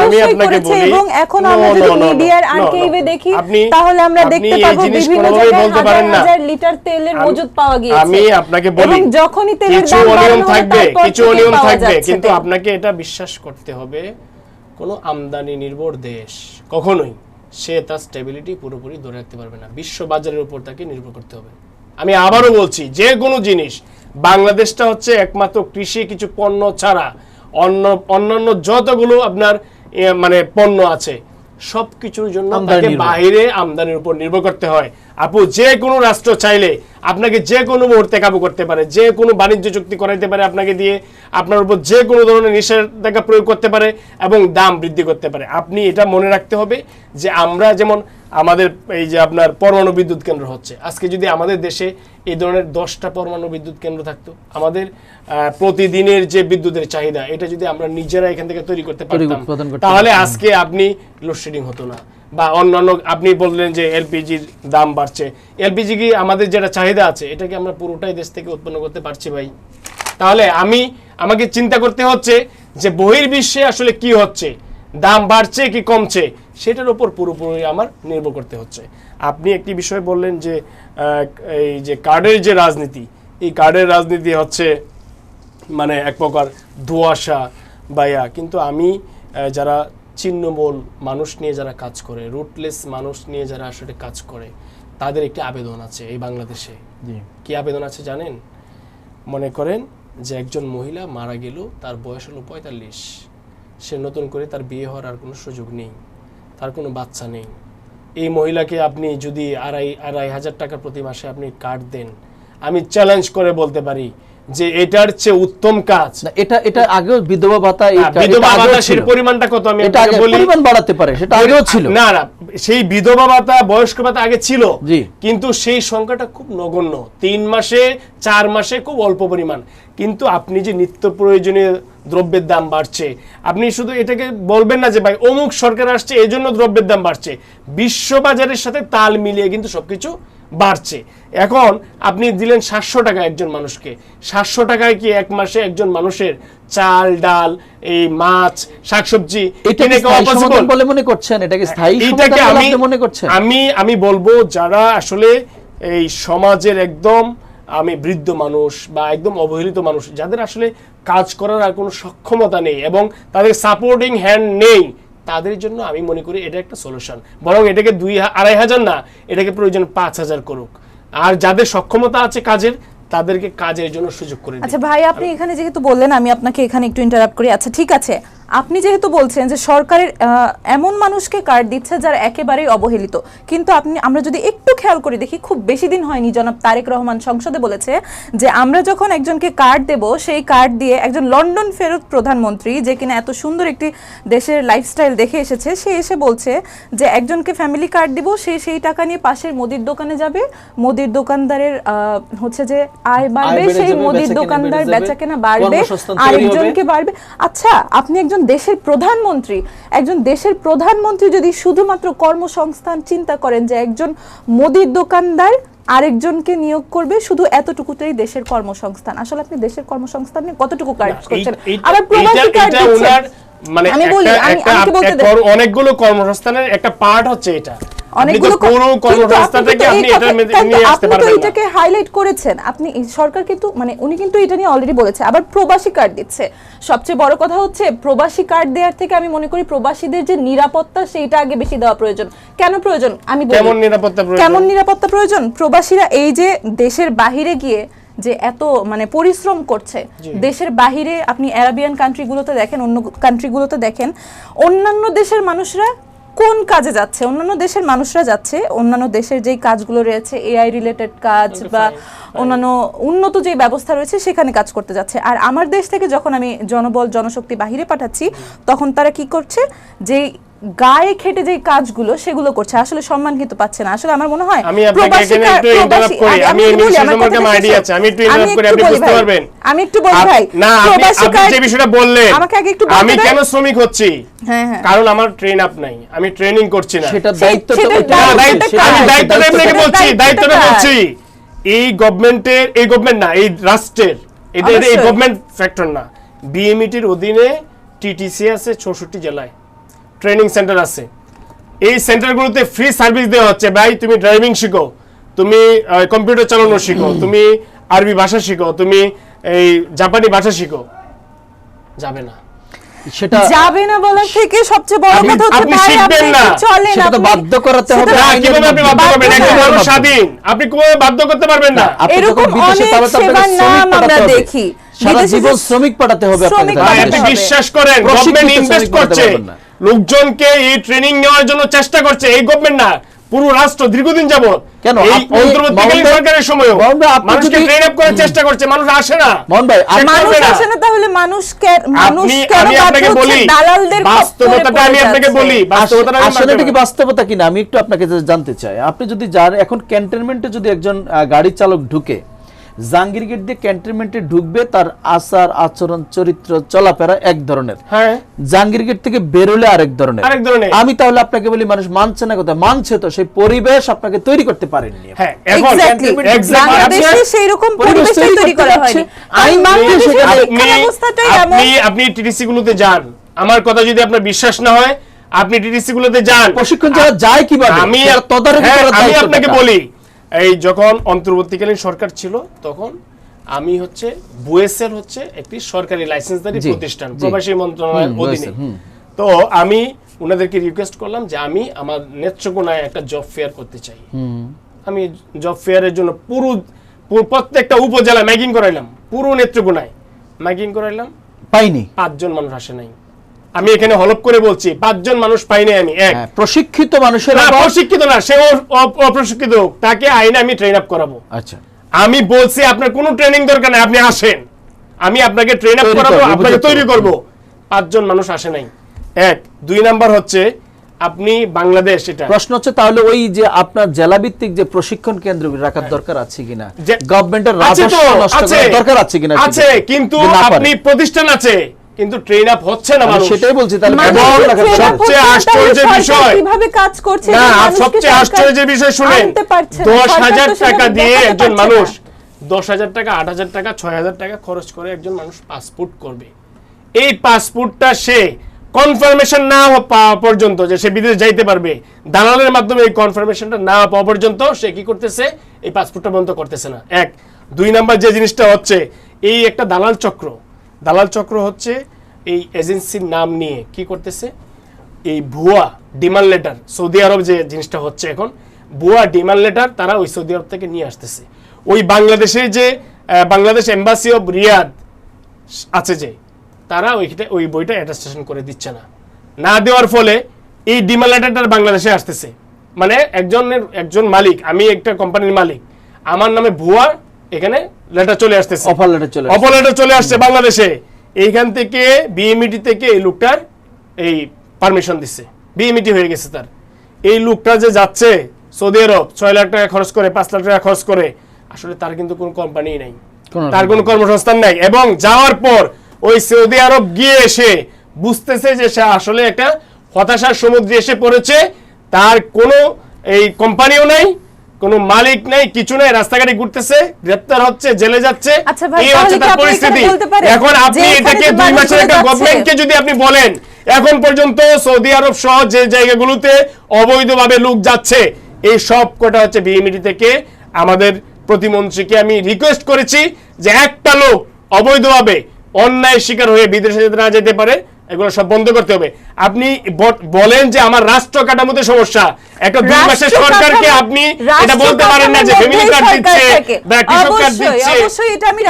আমি আপনাকে বলি,
এবং এখন আমরা যদি মিডিয়ার আর্কাইভে দেখি, তাহলে আমরা দেখতে পাবো বিভিন্ন জায়গায় হাজার লিটার তেলের মজুদ পাওয়া গিয়েছে।
আমি আপনাকে বলি,
যখনই তেলের দাম
কিছু অনিয়ম থাকবে, কিন্তু আপনাকে এটা বিশ্বাস করতে হবে, কোনো আমদানি নির্ভর দেশ কখনোই সে তার স্টেবিলিটি পুরোপুরি ধরে রাখতে পারবে না। বিশ্ব বাজারের উপর তাকে নির্ভর করতে হবে। আমি আবারও বলছি, যে কোনো জিনিস, বাংলাদেশটা হচ্ছে একমাত্র কৃষি কিছু পণ্য ছাড়া অন্যান্য যতগুলো আপনার মানে পণ্য আছে, সবকিছুর জন্য তাকে বাইরে আমদানির উপর নির্ভর করতে হয়। আপু, যে কোনো রাষ্ট্র চাইলে আপনাকে যে কোনো মুহূর্তে কাবু করতে পারে, যে কোনো বাণিজ্য চুক্তি করাইতে পারে আপনাকে দিয়ে, আপনার উপর যে কোনো ধরনের নিষেধাজ্ঞা প্রয়োগ করতে পারে এবং দাম বৃদ্ধি করতে পারে। আপনি এটা মনে রাখতে হবে যে আমরা যেমন আমাদের এই যে আপনার পরমাণু বিদ্যুৎ কেন্দ্র হচ্ছে, আজকে যদি আমাদের দেশে এই ধরনের 10টা পরমাণু বিদ্যুৎ কেন্দ্র থাকতো, আমাদের প্রতিদিনের যে বিদ্যুতের চাহিদা, এটা যদি আমরা নিজেরা এখান থেকে তৈরি করতে পারতাম, তাহলে আজকে আপনি লোডশেডিং হতো না। বা অন্যান্য আপনি বললেন যে এলপিজির দাম বাড়ছে, এলপিজি কি আমাদের যেটা চাহিদা আছে, এটা কি আমরা পুরোটাই দেশ থেকে উৎপন্ন করতে পারছি ভাই? তাহলে আমাকে চিন্তা করতে হচ্ছে যে বহির্বিশ্বে আসলে কি হচ্ছে, দাম বাড়ছে কি কমছে, সেটার উপর পুরোপুরি আমার নির্ভর করতে হচ্ছে। আপনি একটি বিষয় বললেন যে এই যে কার্ডের যে রাজনীতি, এই কার্ডের রাজনীতি হচ্ছে মানে এক প্রকার ধোঁয়াশা বায়া। কিন্তু আমি যারা চিহ্নবল মানুষ নিয়ে যারা কাজ করে, রুটলেস মানুষ নিয়ে যারা আসলে কাজ করে, তাদের একটি আবেদন আছে এই বাংলাদেশে। কি আবেদন আছে জানেন? মনে করেন যে একজন মহিলা মারা গেল, তার বয়স হলো 45, সে নতুন করে তার বিয়ে হওয়ার আর কোনো সুযোগ নেই, তার কোনো বাচ্চা নেই। এই মহিলাকে আপনি যদি আড়াই হাজার টাকা প্রতি মাসে আপনি কার্ড দেন, আমি চ্যালেঞ্জ করে বলতে পারি যে এটার চেয়ে উত্তম কাজ।
এটা আগেও বিধবা ভাতা,
বিধবা ভাতার পরিমাণটা কত আমি আপনাকে বলি,
পরিমাণ বাড়াতে পারে, সেটা আগেও ছিল।
না, সেই বিধবা ভাতা, বয়স্ক ভাতা আগে ছিল, কিন্তু সেই সংখ্যাটা খুব নগণ্য, 3 মাসে 4 মাসে খুব অল্প পরিমাণ। কিন্তু আপনি যে নিত্য প্রয়োজনীয় দ্রব্যের দাম বাড়ছে, আপনি শুধু এটাকে বলবেন না যে ভাই অমুক সরকার আসছে এই জন্য দ্রব্যের দাম বাড়ছে। বিশ্ববাজারের সাথে তাল মিলিয়ে কিন্তু সবকিছু বাড়ছে। এখন আপনি দিলেন 700 টাকা একজন মানুষকে, 700 টাকায় কি এক মাসে একজন মানুষের চাল ডাল এই মাছ শাকসবজি
এটা কি স্থায়ী সমাধান বলে মনে করছেন? এটা কি স্থায়ী সমাধান বলে আপনি মনে করছেন?
আমি বলবো যারা আসলে এই সমাজের একদম বৃদ্ধ মানুষ বা একদম অবহেলিত মানুষ, যাদের আসলে কাজ করার আর কোনো সক্ষমতা নেই এবং তাদের সাপোর্টিং হ্যান্ড নেই, তাদের জন্য আমি মনে করি এটা একটা সলিউশন। বরং এটাকে 2,500 না, এটাকে প্রয়োজন 5,000 করুক। আর যাদের সক্ষমতা আছে কাজের, তাদেরকে কাজের জন্য সুযোগ করে দিন।
আচ্ছা ভাই, আপনি এখানে যেহেতু বললেন, আমি আপনাকে এখানে একটু ইন্টারাপ্ট করি। আচ্ছা ঠিক আছে, আপনি যেহেতু বলছেন যে সরকারের এমন মানুষকে কার্ড দিচ্ছে যারা একেবারেই অবহেলিত, কিন্তু আমরা যদি একটু খেয়াল করে দেখি, খুব বেশি দিন হয়নি জনাব তারেক রহমান সংসদে বলেছে যে আমরা যখন একজনকে কার্ড দেব, সেই কার্ড দিয়ে একজন লন্ডন ফেরত প্রধানমন্ত্রী, যে কিনা এত সুন্দর একটি দেশের লাইফস্টাইল দেখে এসেছে, সে এসে বলছে যে একজনকে ফ্যামিলি কার্ড দিব, সে সেই টাকা নিয়ে পাশের মুদির দোকানে যাবে, মুদির দোকানদারের হচ্ছে যে আয় বাড়বে, সেই মুদির দোকানদার বেচাকেনা বাড়বে, আরেকজনকে বাড়বে। আচ্ছা, আপনি একজন দেশের প্রধানমন্ত্রী যদি শুধুমাত্র কর্মসংস্থান চিন্তা করেন যে একজন মুদির দোকানদার আরেকজনকে নিয়োগ করবে, শুধু এতটুকুতেই দেশের কর্মসংস্থান, আসলে আপনি দেশের কর্মসংস্থানে কতটুকু কাজ করছেন? আবার প্রবাসী কার্ড দিচ্ছেন,
মানে অনেকগুলো কর্মসংস্থানের একটা পার্ট হচ্ছে এটা। অনেকগুলো কর্মসংস্থানটাকে আপনি এটার মধ্যে নিয়ে আসতে পারবেন না।
এটাকে হাইলাইট করেছেন আপনি, সরকার কিন্তু মানে উনি কিন্তু এটা নিয়ে অলরেডি বলেছে। আবার প্রবাসী কার্ড দিচ্ছে, সবচেয়ে বড় কথা হচ্ছে প্রবাসী কার্ড দেওয়ার থেকে আমি মনে করি প্রবাসীদের যে নিরাপত্তা, সেইটা আগে বেশি দেওয়া প্রয়োজন। কেন প্রয়োজন আমি বলি। কেমন নিরাপত্তা প্রয়োজন? প্রবাসীরা এই যে দেশের বাহিরে গিয়ে যে এত মানে পরিশ্রম করছে, দেশের বাহিরে আপনি আরাবিয়ান কান্ট্রিগুলোতে দেখেন, অন্য কান্ট্রিগুলোতে দেখেন, অন্যান্য দেশের মানুষরা কোন কাজে যাচ্ছে? অন্যান্য দেশের মানুষরা যাচ্ছে অন্যান্য দেশের যেই কাজগুলো রয়েছে, এআই রিলেটেড কাজ বা অন্যান্য উন্নত যে ব্যবস্থা রয়েছে, সেখানে কাজ করতে যাচ্ছে। আর আমার দেশ থেকে যখন আমি জনবল জনশক্তি বাহিরে পাঠাচ্ছি, তখন তারা কি করছে, যে গায়ে খেটে যে কাজগুলো সেগুলো করছে, আসলে সম্মান কিন্তু পাচ্ছে না। আসলে আমার মনে হয়
আমি
একটু বলি ভাই,
যে বিষয়টা বললেন, আমি কেন শ্রমিক হচ্ছি, কারণ আমার ট্রেন আপ নাই, আমি ট্রেনিং করছি না।
সেটা দায়িত্বটা
বলছি এই গভর্নমেন্টের, এই গভর্নমেন্ট না, এই রাষ্ট্রের, এটা এই গভর্নমেন্ট ফ্যাক্টর না। বিএমইটির অধীনে টিটিসি আছে 64 জেলায়, ট্রেনিং সেন্টার আছে। এই সেন্টারগুলোতে ফ্রি সার্ভিস দেওয়া হচ্ছে। ভাই তুমি ড্রাইভিং শিখো, তুমি কম্পিউটার চালানো শিখো, তুমি আরবি ভাষা শিখো, তুমি এই জাপানি ভাষা শিখো, যাবে না।
সেটা
যাবে না বলার থেকে সবচেয়ে বড় কথা হচ্ছে
আপনি শিখবেন না,
সেটা তো বাধ্য করাতে হবে।
কিভাবে আপনি বাধ্য করবেন? একজন মানুষ স্বাধীন, আপনি কোথাও বাধ্য করতে পারবেন না।
এরকম অনেক সেবার নাম আমরা দেখি,
সারা জীবন শ্রমিক পাঠাতে হবে আপনাকে।
আপনি বিশ্বাস করেন গভর্নমেন্ট ইনভেস্ট করছে, লোকজনকে এই ট্রেনিং নেওয়ার জন্য চেষ্টা করছে, এই গভর্নমেন্ট না, পুরো রাষ্ট্র দীর্ঘদিন যাবত।
কেন
এই অন্তর্বর্তীকালীন সরকারের সময়ও মানুষকে ট্রেন আপ করার চেষ্টা করছে, মানুষ আসে না।
মোহন ভাই,
মানুষ আসে না, তাহলে মানুষ কেন
আপনাকে বলি
দালালদের
বাস্তবতাটা, আমি আপনাকে বলি বাস্তবতাটা,
আসলে এটা কি বাস্তবতা কিনা আমি একটু আপনাকে জানতে চাই। আপনি যদি যার এখন ক্যান্টনমেন্টে যদি একজন গাড়ি চালক ঢুকে, জাহাঙ্গীর গেট দিয়ে ক্যান্টনমেন্টে ঢুকবে, তার আচার আচরণ চরিত্র চলাফেরা এক ধরনের,
হ্যাঁ,
জাহাঙ্গীর গেট থেকে বেরোলে আরেক ধরনের। আমি তাহলে আপনাকে বলি মানুষ মানছে না, কথা মানছে তো, সেই পরিবেশ আপনাকে তৈরি করতে পারেননি।
হ্যাঁ,
এখন বাংলাদেশে সেই রকম পরিবেশ তৈরি করা হয়নি।
আপনি টিটিসি গুলোতে যান, আমার কথা যদি আপনার বিশ্বাস না হয়, আপনি টিটিসি গুলোতে যান,
প্রশিক্ষণ যারা যায় কিভাবে,
আমি আপনাকে বলি, এই যখন অন্তর্বর্তীকালীন সরকার ছিল, তখন আমি হচ্ছে বুয়েসের হচ্ছে একটি সরকারি লাইসেন্সধারী প্রতিষ্ঠান, প্রবাসী মন্ত্রণালয়ের অধীনে। তো আমি ওনাদেরকে রিকোয়েস্ট করলাম যে আমি আমার নেত্রকোনায় একটা জব ফেয়ার করতে চাই। আমি জব ফেয়ারের জন্য পুরো প্রত্যেকটা উপজেলা ম্যাগিং করাইলাম, পুরো নেত্রকোনায় ম্যাগিং করাইলাম,
পাইনি।
5 জন মানুষ আসে নাই। আমি এখানে হলপ করে বলছি, 5 জন মানুষ পাইনি আমি। এক
প্রশিক্ষিত মানুষের,
প্রশিক্ষিত না, সে অপ্রশিক্ষিত হোক, তাকে আইনে আমি ট্রেন আপ করাবো।
আচ্ছা,
আমি বলছি আপনার কোনো ট্রেনিং দরকার নাই, আপনি আসেন, আমি আপনাকে ট্রেন আপ করাবো, আপনাকে তৈরি করব। 5 জন মানুষ আসে নাই। এক, 2 নাম্বার হচ্ছে আপনি বাংলাদেশ, এটা
প্রশ্ন হচ্ছে তাহলে ওই যে আপনার জেলা ভিত্তিক যে প্রশিক্ষণ কেন্দ্র রাখার দরকার আছে কিনা, গভর্নমেন্টের রাজস্ব নষ্ট করার দরকার আছে কিনা?
আছে, কিন্তু আপনি প্রতিষ্ঠান আছে, কিন্তু ট্রেন আপ হচ্ছে না
আমি
মানুষ।
সেটাই বলছি, তাহলে
মানুষ
এবং
টাকা
ট্রেন আপ
সবচেয়ে
হচ্ছে,
আশ্চর্যের
তাহলে
বিষয়,
সরকার কিভাবে কাজ করছে
না,
এটা মানুষকে
সবচেয়ে
সরকার
আশ্চর্যের বিষয় শুনেন,
আনতে পারছে না।
10,000
সরকার তো
টাকা
সেভাবে
দিয়ে
দেখাতে
একজন
পারছে
মানুষ,
না।
10,000 টাকা, 8,000 টাকা, 6,000 টাকা খরচ করে একজন মানুষ পাসপোর্ট করবে। এই পাসপোর্টটা সে কনফার্মেশন না পাওয়া পর্যন্ত যে সে বিদেশ যাইতে পারবে, দালালের মাধ্যমে এই কনফার্মেশনটা না পাওয়া পর্যন্ত সে কি করতেছে, এই পাসপোর্টটা বন্ধ করতেছে না। এক, 2 নাম্বার যে জিনিসটা হচ্ছে, এই একটা দালাল চক্র হচ্ছে এই এজেন্সির নাম নিয়ে কি করতেছে, এই ভুয়া ডিমান্ড লেটার, সৌদি আরব যে জিনিসটা হচ্ছে এখন, ভুয়া ডিমান্ড লেটার তারা ওই সৌদি আরব থেকে নিয়ে আসতেছে। ওই বাংলাদেশের যে বাংলাদেশ এম্বাসি অফ রিয়াদ আছে যে, তারা ওই বইটা অ্যাটাস্টেশন করে দিচ্ছে না দেওয়ার ফলে এই ডিমান্ড লেটারটা বাংলাদেশে আসতেছে। মানে একজন মালিক, আমি একটা কোম্পানির মালিক, আমার নামে ভুয়া এখানে লেটার চলে আসতেছে,
অফার লেটার
চলে আসছে বাংলাদেশে। এইখান থেকে বিএমইটি থেকে এই লোকটার এই পারমিশন দিচ্ছে, বিএমইটি হয়ে গেছে তার। এই লোকটা যে যাচ্ছে সৌদি আরব 6 লাখ টাকা খরচ করে, 5 লাখ টাকা খরচ করে, আসলে তার কিন্তু কোনো কোম্পানি নাই, তার কোনো কর্মসংস্থান নাই। এবং যাওয়ার পর ওই সৌদি আরব গিয়ে এসে বুঝতেছে যে সে আসলে একটা হতাশার সমুদ্রে এসে পড়েছে, তার কোনো এই কোম্পানিও নাই, কোনো মালিক নাই, কিছু নাই, রাস্তাঘাটে ঘুরতেছে, গ্রেপ্তার হচ্ছে, জেলে যাচ্ছে।
আচ্ছা ভাই,
এই হচ্ছে
তাহলে কি
তার
আপনি
পরিস্থিতি।
এখানে বলতে পারেন
এখন আপনি
যে এখানে
এটাকে
যে
2 মাসের একটা
মানুষগুলো
গভর্নমেন্টকে যদি আপনি বলেন, এখন পর্যন্ত সৌদি আরব সহ যে জায়গাগুলোতে অবৈধভাবে লোক যাচ্ছে, এই সব কটা হচ্ছে বিএমইটি থেকে। আমাদের প্রতিমন্ত্রীকে আমি রিকোয়েস্ট করেছি যে একটা লোক অবৈধভাবে অন্যায় শিকার হয়ে বিদেশে যেতে না যেতে পারে, এগুলো সব বন্ধ করতে হবে। আপনি বলেন যে আমার রাষ্ট্র কাঠামোতে সমস্যা, একটা 2 মাসের সরকারকে আপনি এটা বলতে পারেন না যে ফ্যামিলি কার্ড দিচ্ছে বা কৃষক কার্ড দিচ্ছে।
অবশ্যই এটা আমি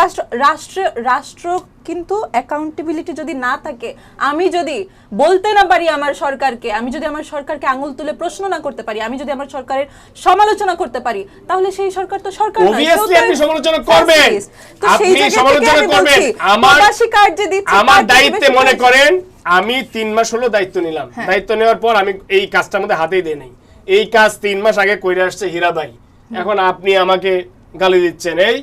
রাষ্ট্র কিন্তু অ্যাকাউন্টেবিলিটি যদি না থাকে, আমি যদি বলতে না পারি আমার সরকারকে, আমি যদি আমার সরকারকে আঙুল তুলে প্রশ্ন না করতে পারি, আমি যদি আমার সরকারের সমালোচনা করতে পারি, তাহলে সেই সরকার তো সরকার নয়।
Obviously আপনি সমালোচনা করবেন,
তো সেই
আপনি
জায়গা থেকে
সমালোচনা
আমি
করবেন।
বলছি,
আমার
প্রবাসী কার্ড যে দিচ্ছে,
আমার
তার থেকে
দায়িত্বে
বেশি
মনে
করে-
করেন আমি 3 মাস হলো দায়িত্ব নিলাম, দায়িত্ব নেওয়ার পর আমি এই কাজটার মধ্যে হাতেই দেই নাই। এই কাজ 3 মাস আগে কইরা আসছে হীরা ভাই, এখন আপনি আমাকে গালি দিচ্ছেন, এই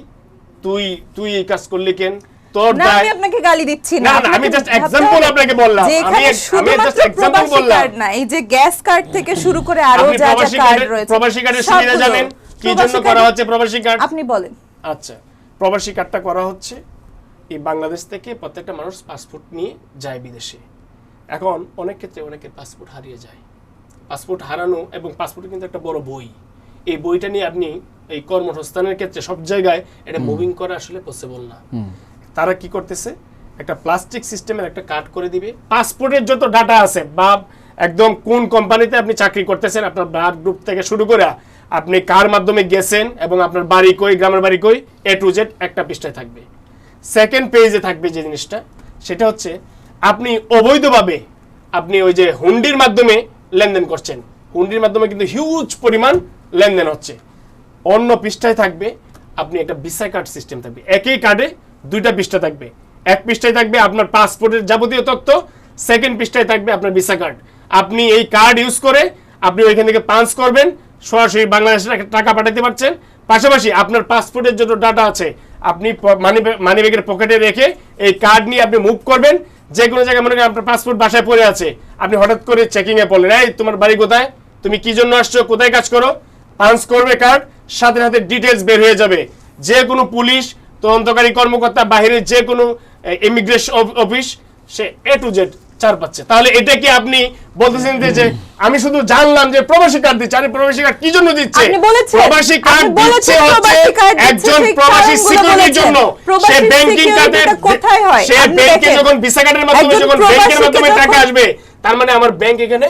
তুই এই কাজ করলি কেন, তোর
না,
দায়।
আমি আপনাকে গালি দিচ্ছি
না,
না,
না, আমি
আপনাকে
just
ভাবতে
example
হবে
আপনাকে বললাম।
যে এখানে
আমি just
শুধুমাত্র
example
প্রবাসী
বললাম।
কার্ড না, এই যে গ্যাস কার্ড থেকে শুরু করে আরো
আপনি
যা যা
প্রবাসী
কার্ড
কার্ডের-
রয়েছে,
প্রবাসী কার্ডের সুবিধা
সবগুলো।
জানেন কি জন্য
প্রবাসী
করা
কার্ড-
হচ্ছে প্রবাসী কার্ড?
আপনি বলেন।
আচ্ছা, প্রবাসী কার্ডটা করা হচ্ছে এই বাংলাদেশ থেকে প্রত্যেকটা মানুষ পাসপোর্ট নিয়ে যায় বিদেশে। এখন অনেক ক্ষেত্রে অনেকের পাসপোর্ট হারিয়ে যায়। পাসপোর্ট হারানো এবং পাসপোর্ট কিন্তু একটা বড় বই, এই বইটা নিয়ে আপনি এই কর্মসংস্থানের ক্ষেত্রে সব জায়গায় এটা মুভিং করা আসলে পসিবল না। তারা কি করতেছে, একটা প্লাস্টিক সিস্টেমের একটা কার্ড করে দিবে, পাসপোর্টের যত ডাটা আছে বা একদম কোন কোম্পানিতে আপনি চাকরি করতেছেন, আপনার ব্লাড গ্রুপ থেকে শুরু করে আপনি কার মাধ্যমে গেছেন এবং আপনার বাড়ি কই, গ্রামের বাড়ি কই, A to Z একটা পৃষ্ঠায় থাকবে। সেকেন্ড পেজে থাকবে যে জিনিসটা, সেটা হচ্ছে আপনি অবৈধভাবে আপনি ওই যে হুন্ডির মাধ্যমে লেনদেন করছেন, হুন্ডির মাধ্যমে কিন্তু হিউজ পরিমাণ লেনদেন হচ্ছে। অন্য পৃষ্ঠায় থাকবে আপনি একটা ভিসা কার্ড সিস্টেম থাকবে, একই কার্ডে 2টা পৃষ্ঠা থাকবে। এক পৃষ্ঠায় থাকবে আপনার পাসপোর্টের যাবতীয় তথ্য, সেকেন্ড পৃষ্ঠায় থাকবে আপনার ভিসা কার্ড। আপনি এই কার্ড ইউজ করে আপনি ওইখান থেকে পাঞ্চ করবেন, সরাসরি বাংলাদেশে টাকা পাঠাতে পারছেন। পাশাপাশি আপনার পাসপোর্টের যত ডাটা আছে আপনি মানি ব্যাগের পকেটে রেখে এই কার্ড নিয়ে আপনি মুভ করবেন যে কোনো জায়গায়। মনে করেন আপনার পাসপোর্ট বাসায় পড়ে আছে, আপনি হঠাৎ করে চেকিংয়ে পড়লেন, এই তোমার বাড়ি কোথায়, তুমি কি জন্য আসছো, কোথায় কাজ করো, পাঞ্চ করবে কার্ড, সাথে সাথে ডিটেলস বের হয়ে যাবে। যে কোনো পুলিশ, তদন্তকারী কর্মকর্তা, বাহিরের যে কোনো immigration office, say A to Z চার পাচ্ছে। তাহলে এটা কি আপনি বলতেছেন যে আমি শুধু জানলাম যে প্রবাসী কার্ড দিচ্ছে, আরে প্রবাসী কার্ড কি জন্য দিচ্ছে?
আপনি বলেছেন,
প্রবাসী কার্ড
আপনি
দিচ্ছে
বলেছেন
হচ্ছে
প্রবাসী কার্ড দিচ্ছে,
একজন
সেই
প্রবাসী
কারণগুলো
সিকিউরিটির
বলেছেন।
জন্য। সে
প্রবাসী
ব্যাংকিং কার্ডে,
সিকিউরিটিটা কোথায় হয়?
সে
আপনি
ব্যাংকে
দেখেন,
যখন ভিসা কার্ডের মাধ্যমে
একজন
যখন ব্যাংকের
প্রবাসীকে
মাধ্যমে টাকা
যখন-
আসবে, তার মানে আমার ব্যাংক এখানে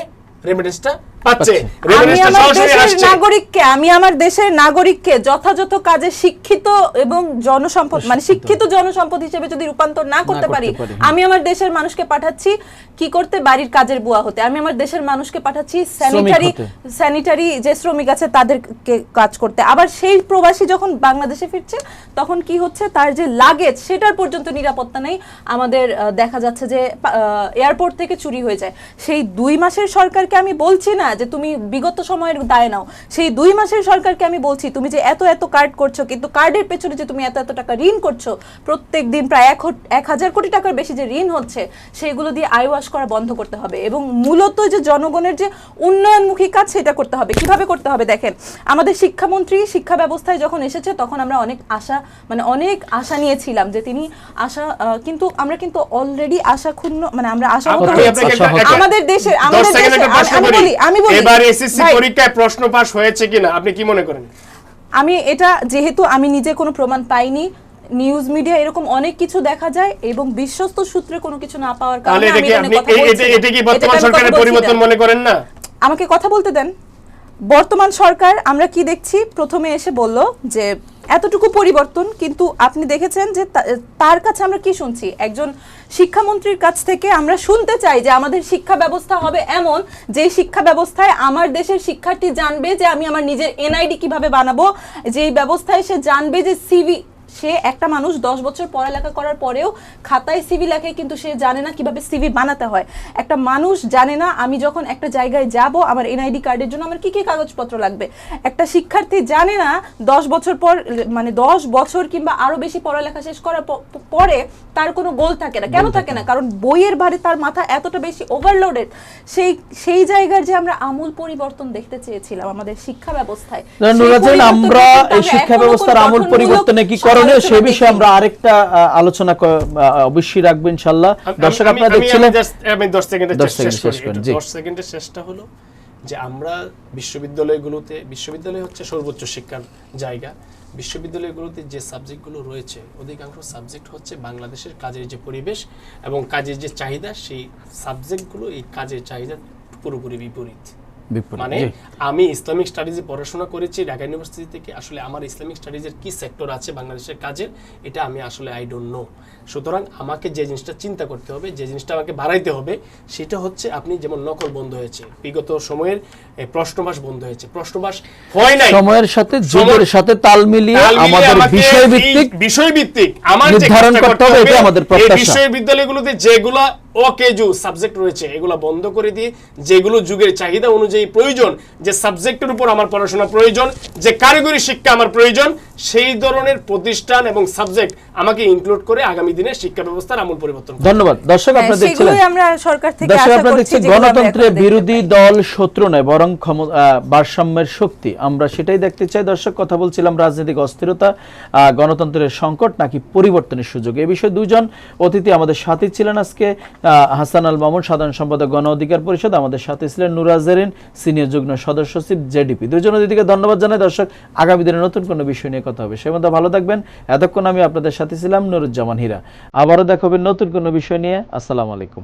রেমিটেন্সটা পাচ্ছে,
আমি
রেমিটেন্সটা
আমার
সরাসরি
দেশের
আসছে।
নাগরিককে, আমি আমার দেশের নাগরিককে যথাযথ কাজে শিক্ষিত এবং জনসম্পদ, মানে শিক্ষিত জনসম্পদ হিসেবে যদি রূপান্তর না করতে পারি, আমি আমার দেশের মানুষকে পাঠাচ্ছি কি করতে, বাড়ির কাজের বুয়া হতে। আমি আমার দেশের মানুষকে পাঠাচ্ছি স্যানিটারি যে শ্রমিক আছে তাদেরকে কাজ করতে। আবার সেই প্রবাসী যখন বাংলাদেশে ফিরছে তখন কি হচ্ছে, তার যে লাগেজ সেটার পর্যন্ত নিরাপত্তা নেই। আমাদের দেখা যাচ্ছে যে এয়ারপোর্ট থেকে চুরি হয়ে যায়। সেই 2 মাসের সরকারকে আমি বলছি না না যে তুমি বিগত সময়ের দায় নাও। সেই 2 মাসের সরকারকে আমি বলছি, তুমি যে এত এত কার্ড করছো, কিন্তু কার্ডের পেছনে যে তুমি এত এত টাকা ঋণ করছো, প্রত্যেক দিন প্রায় 1,000 কোটি টাকার বেশি যে ঋণ হচ্ছে, সেগুলো দিয়ে আইওয়াশ করা বন্ধ করতে হবে এবং মূলত যে জনগণের যে উন্নয়নমুখী কাজ সেটা করতে হবে। কিভাবে করতে হবে দেখেন, আমাদের শিক্ষামন্ত্রী শিক্ষা ব্যবস্থায় যখন এসেছে তখন আমরা অনেক আশা নিয়েছিলাম যে তিনি কিন্তু আমরা কিন্তু অলরেডি আশা ক্ষুণ্ণ, মানে আমরা আশাহত হয়েছি। আমাদের দেশে আমি বলি
এবার এসএসসি পরীক্ষায় প্রশ্ন পাস হয়েছে কিনা আপনি কি মনে করেন?
আমি এটা যেহেতু আমি নিজে কোনো প্রমাণ পাইনি, নিউজ মিডিয়া এরকম অনেক কিছু দেখা যায় এবং বিশ্বস্ত সূত্রে কোনো কিছু না পাওয়ার কারণে আমি
এটা কি বর্তমান সরকারের পরিবর্তন মনে করেন না?
আমাকে কথা বলতে দেন। বর্তমান সরকার আমরা কি দেখছি, প্রথমে এসে বলল যে এতটুকু পরিবর্তন, কিন্তু আপনি দেখেছেন যে তার কাছে আমরা কি শুনছি, একজন শিক্ষামন্ত্রীর কাছ থেকে আমরা শুনতে চাই যে আমাদের শিক্ষা ব্যবস্থা হবে এমন যে শিক্ষা ব্যবস্থায় আমার দেশের শিক্ষার্থী জানবে যে আমি আমার নিজের এনআইডি কিভাবে বানাবো, যে এই ব্যবস্থায় সে জানবে যে সিভি, সে একটা মানুষ 10 বছর পড়ালেখা করার পরেও খাতায় সিভি লেখে কিন্তু সে জানে না কিভাবে সিভি বানাতে হয়। একটা মানুষ জানে না আমি যখন একটা জায়গায় যাব আমার এনআইডি কার্ডের জন্য আমার কি কি কাগজপত্র লাগবে। একটা শিক্ষার্থী জানে না 10 বছর পর, মানে 10 বছর কিংবা আরো বেশি পড়ালেখা শেষ করার পরে তার কোনো গোল থাকে না। কেন থাকে না? কারণ বইয়ের ভারে তার মাথা এতটা বেশি ওভারলোডেড। সেই জায়গার যে আমরা আমূল পরিবর্তন দেখতে চেয়েছিলাম আমাদের শিক্ষা ব্যবস্থায়,
আমরা এই শিক্ষা ব্যবস্থার আমূল পরিবর্তনে কি করণীয় সে বিষয়ে আমরা আরেকটা আলোচনা অবশ্যই রাখবো ইনশাআল্লাহ। দর্শক আপনারা দেখছিলেন,
আমি 10 সেকেন্ডের চেষ্টা হলো যে আমরা বিশ্ববিদ্যালয় হচ্ছে সর্বোচ্চ শিক্ষার জায়গা। বিশ্ববিদ্যালয়গুলোতে যে সাবজেক্টগুলো রয়েছে অধিকাংশ সাবজেক্ট হচ্ছে বাংলাদেশের কাজের যে পরিবেশ এবং কাজের যে চাহিদা, সেই সাবজেক্টগুলো এই কাজের চাহিদা পুরোপুরি বিপরীত। মানে আমি ইসলামিক স্টাডিজে পড়াশোনা করেছি ঢাকা ইউনিভার্সিটি থেকে, আসলে আমার ইসলামিক স্টাডিজের কি সেক্টর আছে বাংলাদেশের কাজের, এটা আমি আসলে আই ডোন্ট নো। সুতরাং আমাকে যে জিনিসটা চিন্তা করতে হবে, যে জিনিসটা আমাকে বাড়াইতে হবে, সেটা হচ্ছে আপনি যেমন নকল বন্ধ হয়েছে, বিগত সময়ের প্রশ্নবাস বন্ধ হয়েছে, প্রশ্নবাস হয় নাই,
সময়ের সাথে যুগের সাথে তাল মিলিয়ে আমাদের
বিষয়ভিত্তিক আমার
নির্ধারণ করতে হবে, এটা আমাদের প্রত্যাশা।
এই বিশ্ববিদ্যালয়গুলোতে যেগুলা অকেজু সাবজেক্ট রয়েছে এগুলো বন্ধ করে দিয়ে যেগুলো যুগের চাহিদা অনুযায়ী প্রয়োজন, যে সাবজেক্টের উপর আমার পড়াশোনা প্রয়োজন, যে কারিগরি শিক্ষা আমার প্রয়োজন, সেই ধরনের প্রতিষ্ঠান এবং সাবজেক্ট আমাকে ইনক্লুড করে আগামী দিনে শিক্ষা ব্যবস্থার আমূল পরিবর্তন।
ধন্যবাদ। দর্শক আপনারা দেখছিলেন,
আমরা সরকার থেকে আশা করছি যে
গণতন্ত্রের বিরোধী দল শত্রু নয় বরং ভারসাম্যের শক্তি, আমরা সেটাই দেখতে চাই। দর্শক কথা বলছিলাম রাজনৈতিক অস্থিরতা, গণতন্ত্রের সংকট নাকি পরিবর্তনের সুযোগ, এই বিষয়ে দুজন অতিথি আমাদের সাথে ছিলেন আজকে। হাসান আল মামুন, সাধারণ সম্পাদক গণ অধিকার পরিষদ, আমাদের সাথে ছিলেন নুরা জেরিন, সিনিয়র যুগ্ম সদস্য সচিব জেডিপি। দুজন অতিথিকে ধন্যবাদ জানাই। দর্শক আগামী দিনে নতুন কোনো বিষয় নিয়ে কথা হবে, সে মধ্যে ভালো থাকবেন। এতক্ষণ আমি আপনাদের সাথে ছিলাম নুরুজ্জামান হীরা। আবারও দেখা হবে নতুন কোনো বিষয় নিয়ে। আসসালামু আলাইকুম।